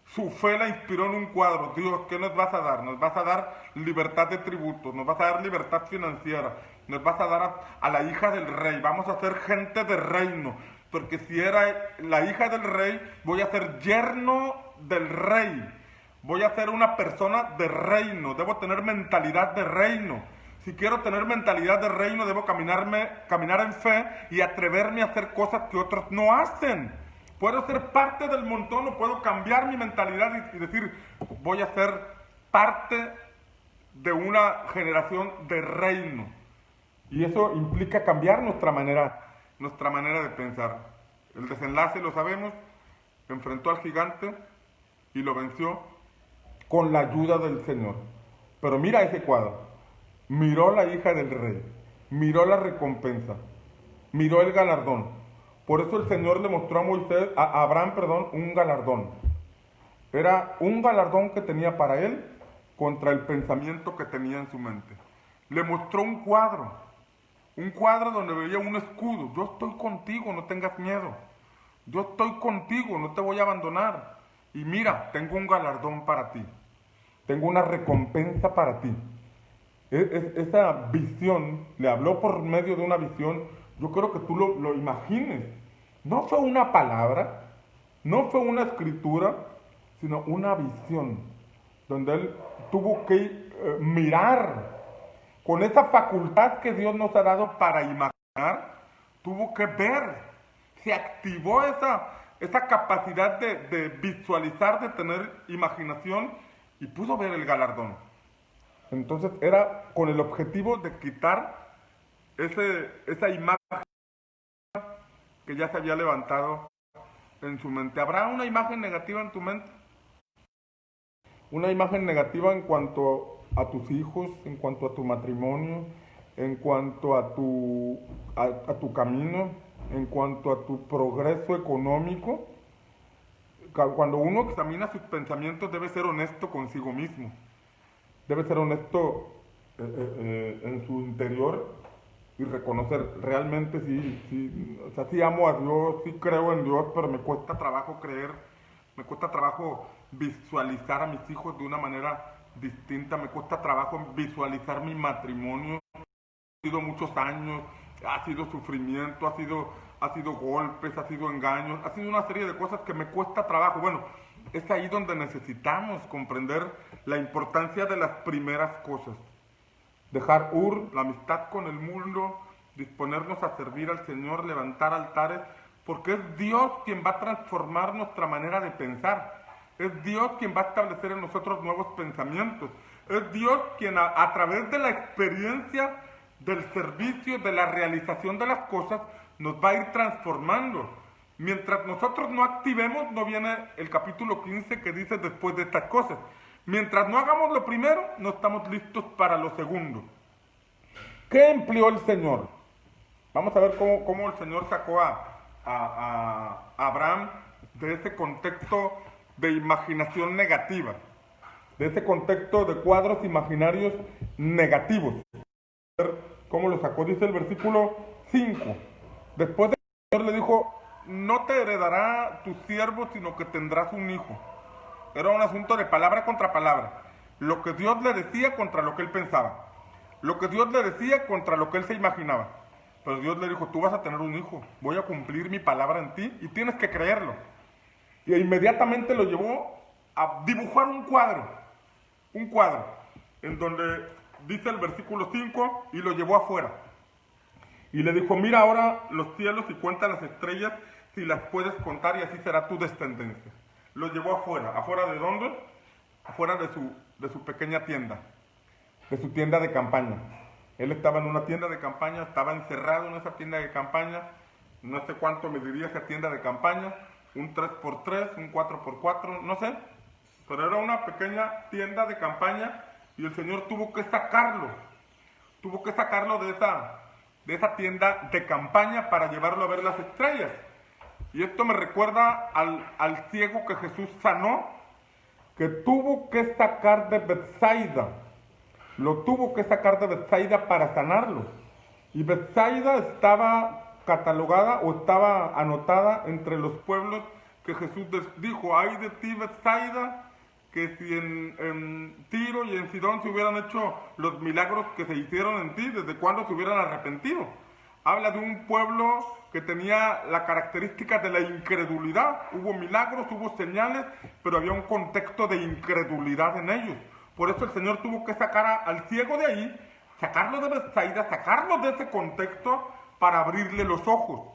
A: Su fe la inspiró en un cuadro. Dios, ¿qué nos vas a dar? Nos vas a dar libertad de tributos, nos vas a dar libertad financiera, nos vas a dar a la hija del rey. Vamos a ser gente de reino, porque si era la hija del rey, voy a ser yerno del rey. Voy a ser una persona de reino, debo tener mentalidad de reino. Si quiero tener mentalidad de reino, debo caminar en fe y atreverme a hacer cosas que otros no hacen. Puedo ser parte del montón o puedo cambiar mi mentalidad y decir, voy a ser parte de una generación de reino. Y eso implica cambiar nuestra manera de pensar. El desenlace lo sabemos, enfrentó al gigante y lo venció con la ayuda del Señor. Pero mira ese cuadro, miró la hija del rey, miró la recompensa, miró el galardón. Por eso el Señor le mostró a Abraham, un galardón. Era un galardón que tenía para él contra el pensamiento que tenía en su mente. Le mostró un cuadro donde veía un escudo. Yo estoy contigo, no tengas miedo. Yo estoy contigo, no te voy a abandonar. Y mira, tengo un galardón para ti. Tengo una recompensa para ti. Esa visión, le habló por medio de una visión. Yo quiero que tú lo imagines. No fue una palabra, no fue una escritura, sino una visión, donde él tuvo que mirar. Con esa facultad que Dios nos ha dado para imaginar, tuvo que ver. Se activó esa capacidad de visualizar, de tener imaginación, y pudo ver el galardón. Entonces era con el objetivo de quitar esa imagen que ya se había levantado en su mente. ¿Habrá una imagen negativa en tu mente? Una imagen negativa en cuanto a tus hijos, en cuanto a tu matrimonio, en cuanto a tu camino, en cuanto a tu progreso económico. Cuando uno examina sus pensamientos, debe ser honesto consigo mismo. Debe ser honesto en su interior y reconocer realmente o sea, sí amo a Dios, sí creo en Dios, pero me cuesta trabajo creer, me cuesta trabajo visualizar a mis hijos de una manera distinta, me cuesta trabajo visualizar mi matrimonio. Ha sido muchos años, ha sido sufrimiento, ha sido golpes, ha sido engaños, ha sido una serie de cosas que me cuesta trabajo. Bueno, es ahí donde necesitamos comprender la importancia de las primeras cosas. Dejar la amistad con el mundo, disponernos a servir al Señor, levantar altares, porque es Dios quien va a transformar nuestra manera de pensar. Es Dios quien va a establecer en nosotros nuevos pensamientos. Es Dios quien a través de la experiencia del servicio, de la realización de las cosas, nos va a ir transformando. Mientras nosotros no activemos, no viene el capítulo 15 que dice después de estas cosas. Mientras no hagamos lo primero, no estamos listos para lo segundo. ¿Qué empleó el Señor? Vamos a ver cómo el Señor sacó a Abraham de ese contexto de imaginación negativa, de ese contexto de cuadros imaginarios negativos. A ver cómo lo sacó, dice el versículo 5. Después el Señor le dijo, no te heredará tu siervo, sino que tendrás un hijo. Era un asunto de palabra contra palabra. Lo que Dios le decía contra lo que él pensaba. Lo que Dios le decía contra lo que él se imaginaba. Pero Dios le dijo, tú vas a tener un hijo. Voy a cumplir mi palabra en ti y tienes que creerlo. Y inmediatamente lo llevó a dibujar un cuadro. Un cuadro. En donde dice el versículo 5, y lo llevó afuera. Y le dijo, mira ahora los cielos y cuenta las estrellas si las puedes contar y así será tu descendencia. Lo llevó afuera. ¿Afuera de dónde? Afuera de su pequeña tienda, de su tienda de campaña. Él estaba en una tienda de campaña, estaba encerrado en esa tienda de campaña, no sé cuánto me diría esa tienda de campaña, un 3x3, un 4x4, no sé, pero era una pequeña tienda de campaña y el Señor tuvo que sacarlo de esa tienda de campaña para llevarlo a ver las estrellas. Y esto me recuerda al ciego que Jesús sanó, que tuvo que sacar de Betsaida. Lo tuvo que sacar de Betsaida para sanarlo. Y Betsaida estaba catalogada o estaba anotada entre los pueblos que Jesús dijo, ay de ti Betsaida, que si en Tiro y en Sidón se hubieran hecho los milagros que se hicieron en ti, ¿desde cuándo se hubieran arrepentido? Habla de un pueblo que tenía la característica de la incredulidad. Hubo milagros, hubo señales, pero había un contexto de incredulidad en ellos. Por eso el Señor tuvo que sacar al ciego de ahí, sacarlo de Betsaida, sacarlo de ese contexto para abrirle los ojos.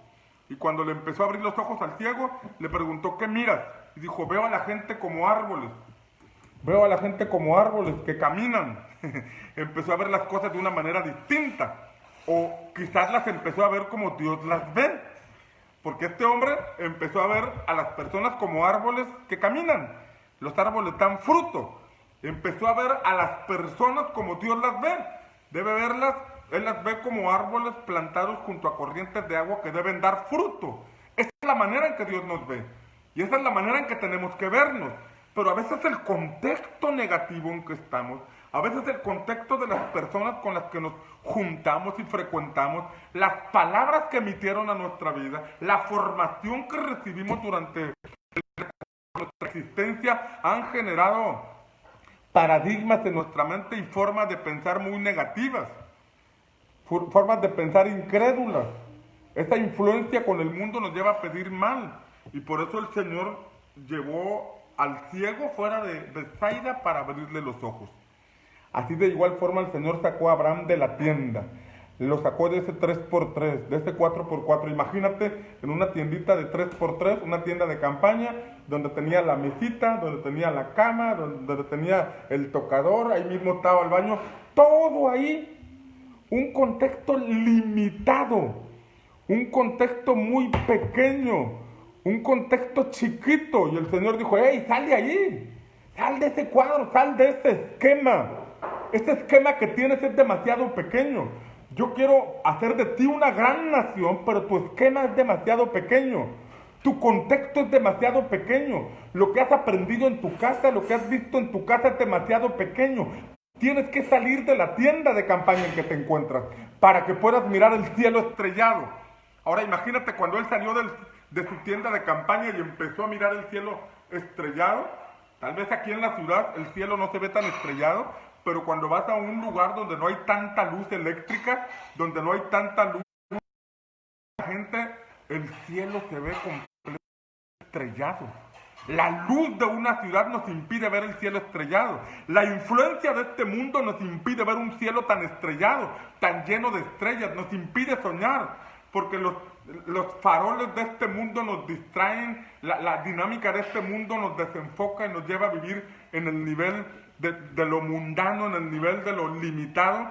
A: Y cuando le empezó a abrir los ojos al ciego, le preguntó, ¿qué miras? Y dijo, veo a la gente como árboles. Veo a la gente como árboles que caminan. Empezó a ver las cosas de una manera distinta. O quizás las empezó a ver como Dios las ve. Porque este hombre empezó a ver a las personas como árboles que caminan. Los árboles dan fruto. Empezó a ver a las personas como Dios las ve. Debe verlas, él las ve como árboles plantados junto a corrientes de agua que deben dar fruto. Esa es la manera en que Dios nos ve. Y esa es la manera en que tenemos que vernos. Pero a veces el contexto negativo en que estamos, a veces el contexto de las personas con las que nos juntamos y frecuentamos, las palabras que emitieron a nuestra vida, la formación que recibimos durante nuestra existencia han generado paradigmas en nuestra mente y formas de pensar muy negativas, formas de pensar incrédulas. Esta influencia con el mundo nos lleva a pedir mal y por eso el Señor llevó al ciego fuera de Betsaida para abrirle los ojos. Así de igual forma el Señor sacó a Abraham de la tienda, lo sacó de ese 3x3, de ese 4x4. Imagínate en una tiendita de 3x3, una tienda de campaña, donde tenía la mesita, donde tenía la cama, donde tenía el tocador, ahí mismo estaba el baño, todo ahí, un contexto limitado, un contexto muy pequeño, un contexto chiquito. Y el Señor dijo, hey, sal de allí, sal de ese cuadro, sal de ese esquema. Este esquema que tienes es demasiado pequeño. Yo quiero hacer de ti una gran nación, pero tu esquema es demasiado pequeño. Tu contexto es demasiado pequeño. Lo que has aprendido en tu casa, lo que has visto en tu casa es demasiado pequeño. Tienes que salir de la tienda de campaña en que te encuentras para que puedas mirar el cielo estrellado. Ahora imagínate cuando él salió de su tienda de campaña y empezó a mirar el cielo estrellado. Tal vez aquí en la ciudad el cielo no se ve tan estrellado, pero cuando vas a un lugar donde no hay tanta luz eléctrica, donde no hay tanta luz, la gente, el cielo se ve completamente estrellado. La luz de una ciudad nos impide ver el cielo estrellado. La influencia de este mundo nos impide ver un cielo tan estrellado, tan lleno de estrellas. Nos impide soñar, porque los faroles de este mundo nos distraen. La dinámica de este mundo nos desenfoca y nos lleva a vivir en el nivel de lo mundano, en el nivel de lo limitado.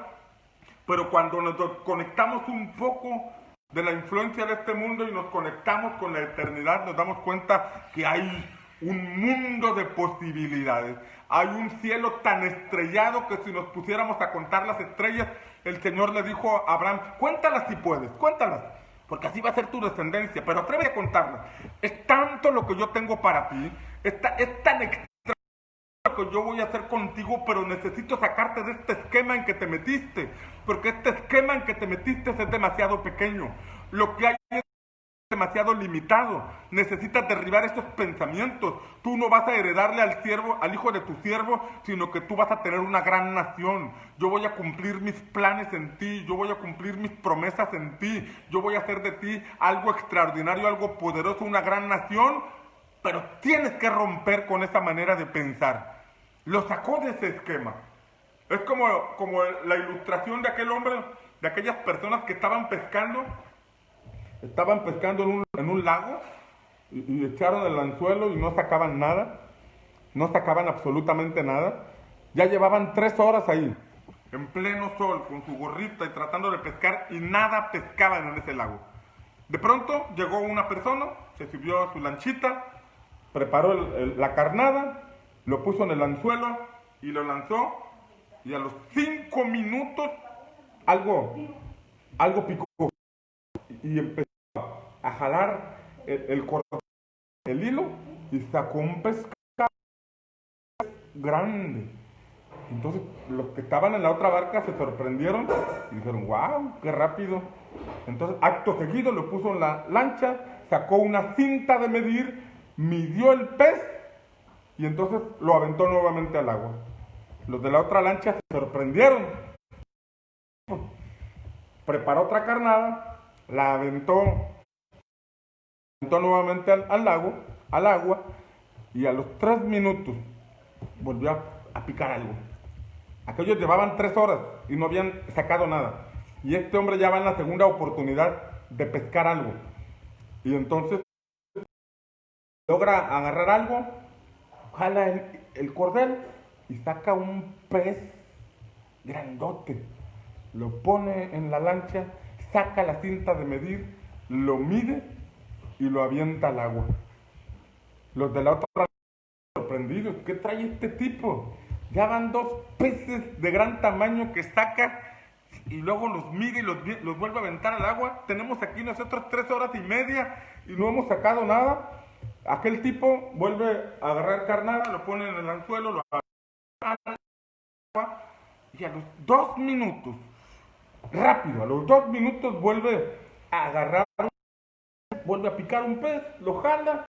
A: Pero cuando nos conectamos un poco de la influencia de este mundo y nos conectamos con la eternidad, nos damos cuenta que hay un mundo de posibilidades. Hay un cielo tan estrellado que si nos pusiéramos a contar las estrellas, el Señor le dijo a Abraham, cuéntalas si puedes, cuéntalas, porque así va a ser tu descendencia, pero atrévete a contarlas. Es tanto lo que yo tengo para ti, es tan extraño lo que yo voy a hacer contigo, pero necesito sacarte de este esquema en que te metiste, porque este esquema en que te metiste es demasiado pequeño. Lo que hay es demasiado limitado. Necesitas derribar esos pensamientos. Tú no vas a heredarle al hijo de tu siervo, sino que tú vas a tener una gran nación. Yo voy a cumplir mis planes en ti, yo voy a cumplir mis promesas en ti, yo voy a hacer de ti algo extraordinario, algo poderoso, una gran nación, pero tienes que romper con esa manera de pensar. Lo sacó de ese esquema. Es como la ilustración de aquel hombre, de aquellas personas que estaban pescando en un lago y echaron el anzuelo y no sacaban nada, no sacaban absolutamente nada. Ya llevaban 3 horas ahí, en pleno sol, con su gorrita y tratando de pescar y nada pescaban en ese lago. De pronto llegó una persona, se subió a su lanchita, preparó la carnada, lo puso en el anzuelo y lo lanzó, y a los 5 minutos algo picó y empezó a jalar el hilo y sacó un pescado grande. Entonces los que estaban en la otra barca se sorprendieron y dijeron, wow, qué rápido. Entonces acto seguido lo puso en la lancha, sacó una cinta de medir, midió el pez y entonces lo aventó nuevamente al agua. Los de la otra lancha se sorprendieron. Preparó otra carnada, la aventó nuevamente al agua, y a los 3 minutos volvió a picar algo. Aquellos llevaban 3 horas y no habían sacado nada. Y este hombre ya va en la segunda oportunidad de pescar algo. Y entonces logra agarrar algo, jala el cordel y saca un pez grandote. Lo pone en la lancha, saca la cinta de medir, lo mide y lo avienta al agua. Los de la otra sorprendidos, ¿qué trae este tipo? Ya van 2 peces de gran tamaño que saca y luego los mide y los vuelve a aventar al agua. Tenemos aquí nosotros 3 horas y media y no hemos sacado nada. Aquel tipo vuelve a agarrar carnada, lo pone en el anzuelo, lo agarra al agua y a los 2 minutos, rápido, a los 2 minutos vuelve a agarrar, vuelve a picar un pez, lo jala,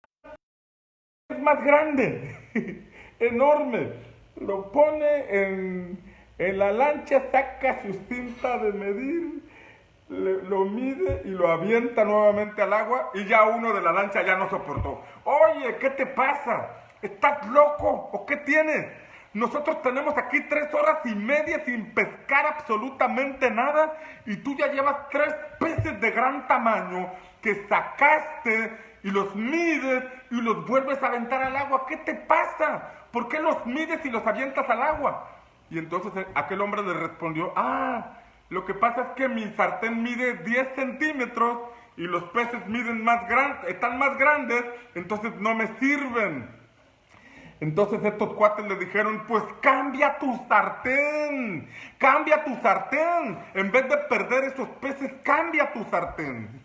A: es más grande, enorme, lo pone en la lancha, saca su cinta de medir, lo mide y lo avienta nuevamente al agua y ya uno de la lancha ya no soportó. Oye, ¿qué te pasa? ¿Estás loco o qué tienes? Nosotros tenemos aquí 3 horas y media sin pescar absolutamente nada y tú ya llevas 3 peces de gran tamaño que sacaste y los mides y los vuelves a aventar al agua. ¿Qué te pasa? ¿Por qué los mides y los avientas al agua? Y entonces aquel hombre le respondió, lo que pasa es que mi sartén mide 10 centímetros y los peces están más grandes, entonces no me sirven. Entonces estos cuates le dijeron, pues cambia tu sartén, en vez de perder esos peces, cambia tu sartén.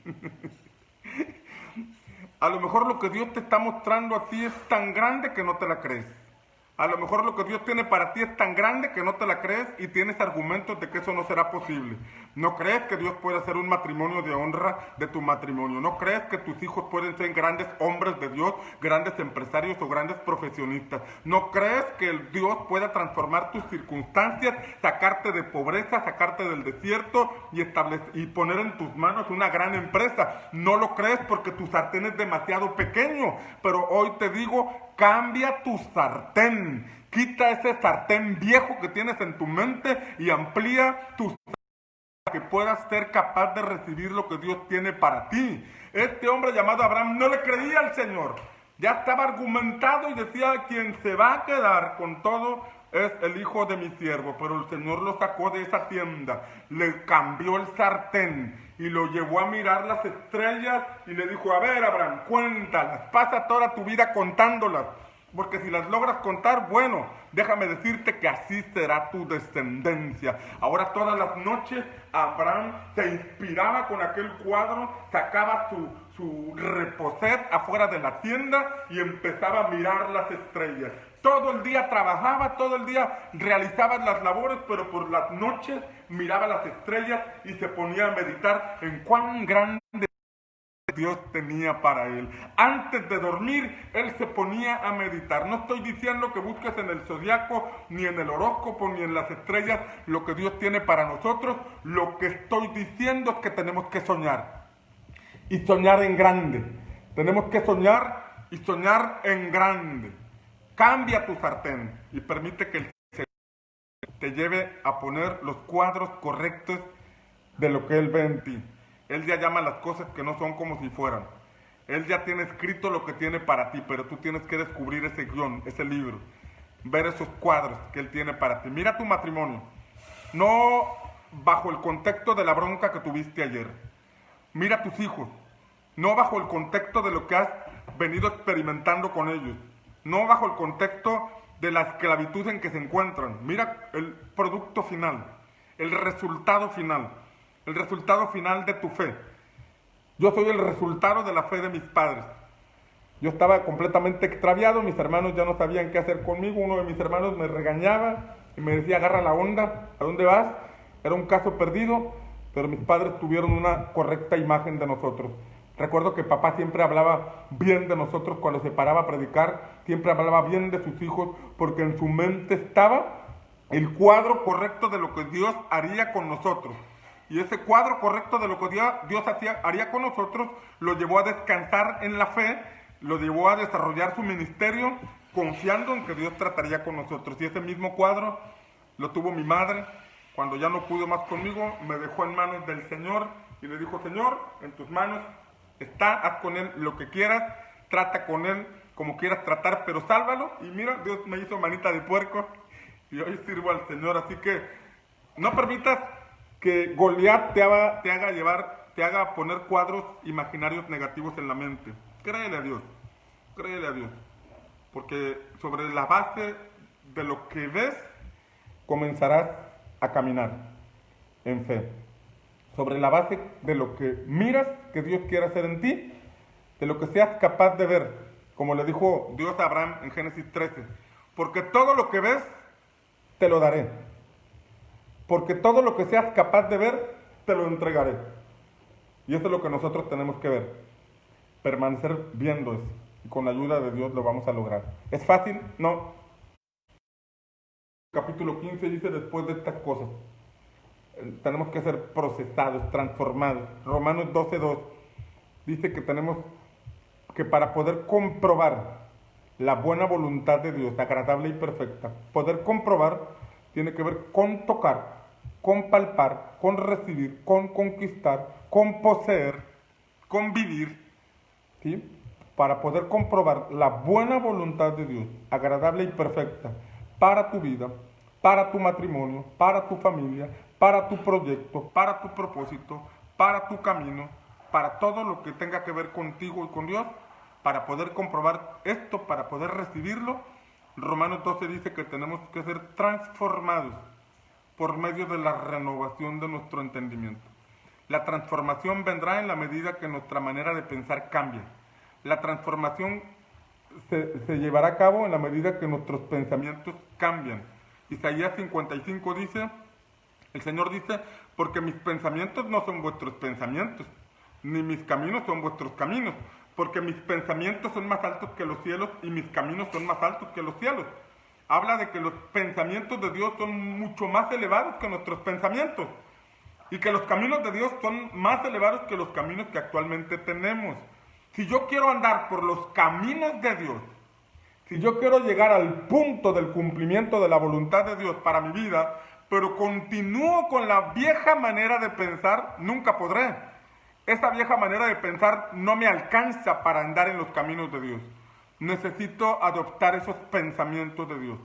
A: A lo mejor lo que Dios te está mostrando a ti es tan grande que no te la crees. A lo mejor lo que Dios tiene para ti es tan grande que no te la crees y tienes argumentos de que eso no será posible. No crees que Dios puede hacer un matrimonio de honra de tu matrimonio. No crees que tus hijos pueden ser grandes hombres de Dios, grandes empresarios o grandes profesionistas. No crees que el Dios pueda transformar tus circunstancias, sacarte de pobreza, sacarte del desierto y poner en tus manos una gran empresa. No lo crees porque tu sartén es demasiado pequeño. Pero hoy te digo, cambia tu sartén. Quita ese sartén viejo que tienes en tu mente y amplía tu sartén para que puedas ser capaz de recibir lo que Dios tiene para ti. Este hombre llamado Abraham no le creía al Señor. Ya estaba argumentado y decía, quien se va a quedar con todo es el hijo de mi siervo. Pero el Señor lo sacó de esa tienda, le cambió el sartén y lo llevó a mirar las estrellas y le dijo, a ver, Abraham, cuéntalas, pasa toda tu vida contándolas. Porque si las logras contar, bueno, déjame decirte que así será tu descendencia. Ahora todas las noches Abraham se inspiraba con aquel cuadro, sacaba su reposet afuera de la tienda y empezaba a mirar las estrellas. Todo el día trabajaba, todo el día realizaba las labores, pero por las noches miraba las estrellas y se ponía a meditar en cuán grande Dios tenía para él. Antes de dormir, él se ponía a meditar. No estoy diciendo que busques en el zodiaco, ni en el horóscopo, ni en las estrellas lo que Dios tiene para nosotros. Lo que estoy diciendo es que tenemos que soñar. Y soñar en grande. Tenemos que soñar y soñar en grande. Cambia tu sartén y permite que el Señor te lleve a poner los cuadros correctos de lo que Él ve en ti. Él ya llama las cosas que no son como si fueran. Él ya tiene escrito lo que tiene para ti, pero tú tienes que descubrir ese guión, ese libro, ver esos cuadros que Él tiene para ti. Mira tu matrimonio, no bajo el contexto de la bronca que tuviste ayer. Mira tus hijos, no bajo el contexto de lo que has venido experimentando con ellos, no bajo el contexto de la esclavitud en que se encuentran. Mira el producto final, el resultado final. El resultado final de tu fe. Yo soy el resultado de la fe de mis padres. Yo estaba completamente extraviado, mis hermanos ya no sabían qué hacer conmigo. Uno de mis hermanos me regañaba y me decía, agarra la onda, ¿a dónde vas? Era un caso perdido, pero mis padres tuvieron una correcta imagen de nosotros. Recuerdo que papá siempre hablaba bien de nosotros cuando se paraba a predicar, siempre hablaba bien de sus hijos, porque en su mente estaba el cuadro correcto de lo que Dios haría con nosotros. Y ese cuadro correcto de lo que Dios haría con nosotros lo llevó a descansar en la fe, lo llevó a desarrollar su ministerio confiando en que Dios trataría con nosotros. Y ese mismo cuadro lo tuvo mi madre. Cuando ya no pudo más conmigo, me dejó en manos del Señor y le dijo, Señor, en tus manos está, haz con él lo que quieras, trata con él como quieras tratar, pero sálvalo. Y mira, Dios me hizo manita de puerco y hoy sirvo al Señor. Así que no permitas que Goliat te haga poner cuadros imaginarios negativos en la mente. Créele a Dios, porque sobre la base de lo que ves, comenzarás a caminar en fe. Sobre la base de lo que miras que Dios quiere hacer en ti, de lo que seas capaz de ver, como le dijo Dios a Abraham en Génesis 13, porque todo lo que ves, te lo daré. Porque todo lo que seas capaz de ver, te lo entregaré. Y eso es lo que nosotros tenemos que ver. Permanecer viendo eso. Y con la ayuda de Dios lo vamos a lograr. ¿Es fácil? No. Capítulo 15 dice, después de estas cosas, tenemos que ser procesados, transformados. Romanos 12:2 dice que tenemos que para poder comprobar la buena voluntad de Dios, agradable y perfecta, poder comprobar tiene que ver con tocar, con palpar, con recibir, con conquistar, con poseer, con vivir, ¿sí? Para poder comprobar la buena voluntad de Dios, agradable y perfecta, para tu vida, para tu matrimonio, para tu familia, para tu proyecto, para tu propósito, para tu camino, para todo lo que tenga que ver contigo y con Dios, para poder comprobar esto, para poder recibirlo, Romanos 12 dice que tenemos que ser transformados por medio de la renovación de nuestro entendimiento. La transformación vendrá en la medida que nuestra manera de pensar cambie. La transformación se llevará a cabo en la medida que nuestros pensamientos cambian. Isaías 55 dice, el Señor dice, porque mis pensamientos no son vuestros pensamientos, ni mis caminos son vuestros caminos, porque mis pensamientos son más altos que los cielos y mis caminos son más altos que los cielos. Habla de que los pensamientos de Dios son mucho más elevados que nuestros pensamientos y que los caminos de Dios son más elevados que los caminos que actualmente tenemos. Si yo quiero andar por los caminos de Dios, si yo quiero llegar al punto del cumplimiento de la voluntad de Dios para mi vida, pero continúo con la vieja manera de pensar, nunca podré. Esa vieja manera de pensar no me alcanza para andar en los caminos de Dios. Necesito adoptar esos pensamientos de Dios.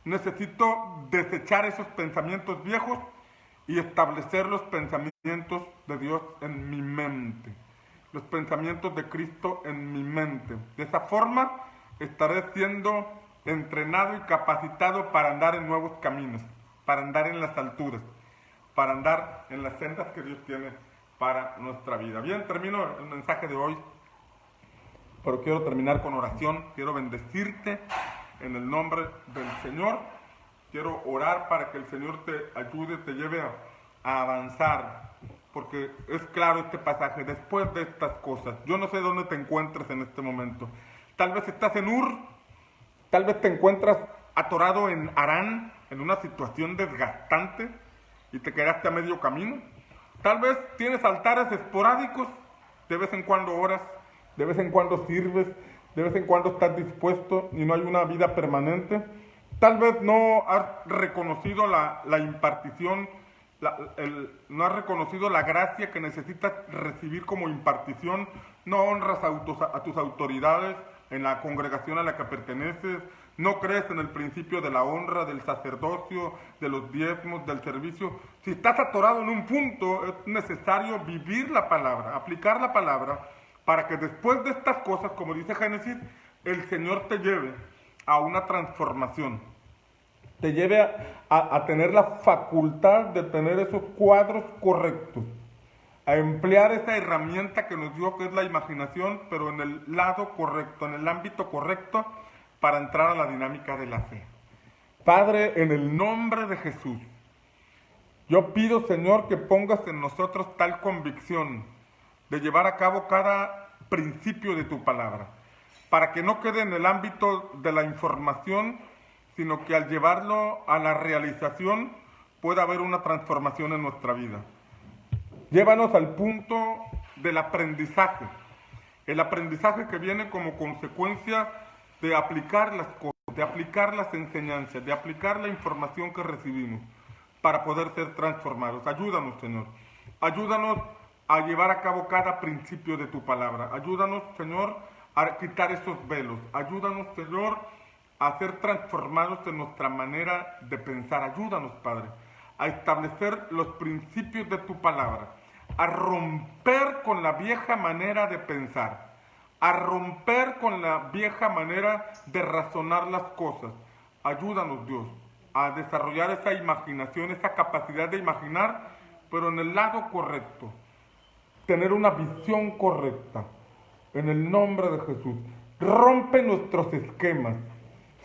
A: Necesito desechar esos pensamientos viejos y establecer los pensamientos de Dios en mi mente. Los pensamientos de Cristo en mi mente. De esa forma estaré siendo entrenado y capacitado para andar en nuevos caminos, para andar en las alturas, para andar en las sendas que Dios tiene para nuestra vida. Bien, termino el mensaje de hoy, pero quiero terminar con oración. Quiero bendecirte en el nombre del Señor. Quiero orar para que el Señor te ayude, te lleve a avanzar, porque es claro este pasaje. Después de estas cosas, yo no sé dónde te encuentres en este momento. Tal vez estás en Ur, tal vez te encuentras atorado en Harán, en una situación desgastante y te quedaste a medio camino. Tal vez tienes altares esporádicos, de vez en cuando oras, de vez en cuando sirves, de vez en cuando estás dispuesto y no hay una vida permanente. Tal vez no has reconocido la impartición, no has reconocido la gracia que necesitas recibir como impartición, no honras a tus autoridades en la congregación a la que perteneces, no crees en el principio de la honra, del sacerdocio, de los diezmos, del servicio. Si estás atorado en un punto, es necesario vivir la palabra, aplicar la palabra, para que después de estas cosas, como dice Génesis, el Señor te lleve a una transformación, te lleve a tener la facultad de tener esos cuadros correctos, a emplear esa herramienta que nos dio, que es la imaginación, pero en el lado correcto, en el ámbito correcto, para entrar a la dinámica de la fe. Padre, en el nombre de Jesús, yo pido, Señor, que pongas en nosotros tal convicción de llevar a cabo cada principio de tu palabra, para que no quede en el ámbito de la información, sino que al llevarlo a la realización pueda haber una transformación en nuestra vida. Llévanos al punto del aprendizaje, el aprendizaje que viene como consecuencia de aplicar las cosas, de aplicar las enseñanzas, de aplicar la información que recibimos para poder ser transformados. Ayúdanos, Señor. Ayúdanos a llevar a cabo cada principio de tu palabra. Ayúdanos, Señor, a quitar esos velos. Ayúdanos, Señor, a ser transformados en nuestra manera de pensar. Ayúdanos, Padre, a establecer los principios de tu palabra, a romper con la vieja manera de pensar, a romper con la vieja manera de razonar las cosas. Ayúdanos, Dios, a desarrollar esa imaginación, esa capacidad de imaginar, pero en el lado correcto, tener una visión correcta. En el nombre de Jesús, rompe nuestros esquemas,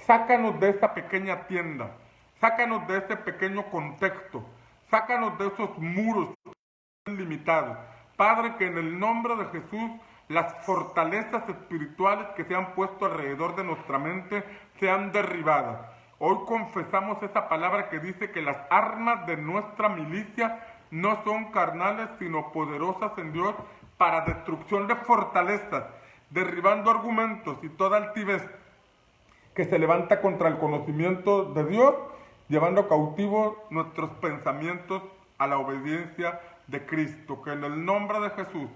A: sácanos de esa pequeña tienda, sácanos de ese pequeño contexto, sácanos de esos muros limitados. Padre, que en el nombre de Jesús las fortalezas espirituales que se han puesto alrededor de nuestra mente sean derribadas. Hoy confesamos esa palabra que dice que las armas de nuestra milicia no son carnales, sino poderosas en Dios para destrucción de fortalezas, derribando argumentos y toda altivez que se levanta contra el conocimiento de Dios, llevando cautivos nuestros pensamientos a la obediencia de Cristo. Que en el nombre de Jesús,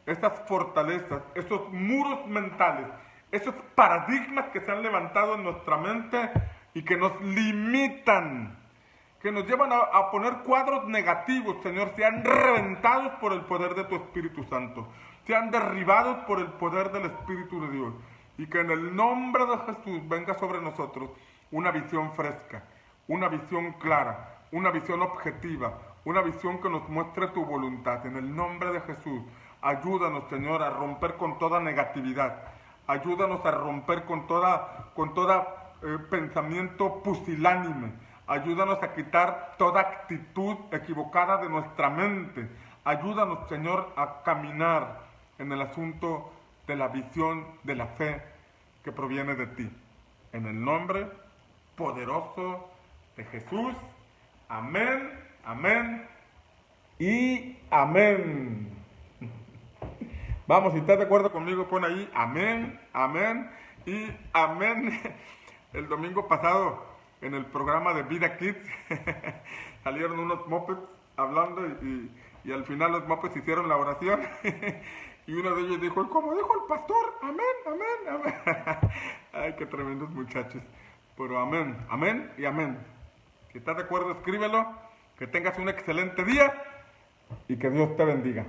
A: esas fortalezas, esos muros mentales, esos paradigmas que se han levantado en nuestra mente y que nos limitan, que nos llevan a poner cuadros negativos, Señor, sean reventados por el poder de tu Espíritu Santo, sean derribados por el poder del Espíritu de Dios, y que en el nombre de Jesús venga sobre nosotros una visión fresca, una visión clara, una visión objetiva, una visión que nos muestre tu voluntad. En el nombre de Jesús, ayúdanos, Señor, a romper con toda negatividad. Ayúdanos a romper con toda pensamiento pusilánime. Ayúdanos a quitar toda actitud equivocada de nuestra mente. Ayúdanos, Señor, a caminar en el asunto de la visión de la fe que proviene de ti. En el nombre poderoso de Jesús. Amén, amén y amén. Vamos, si estás de acuerdo conmigo, pon ahí amén, amén y amén. El domingo pasado, en el programa de Vida Kids, salieron unos mopeds hablando y al final los mopeds hicieron la oración. Y uno de ellos dijo, como dijo el pastor, amén, amén, amén. Ay, qué tremendos muchachos. Pero amén, amén y amén. Si estás de acuerdo, escríbelo. Que tengas un excelente día y que Dios te bendiga.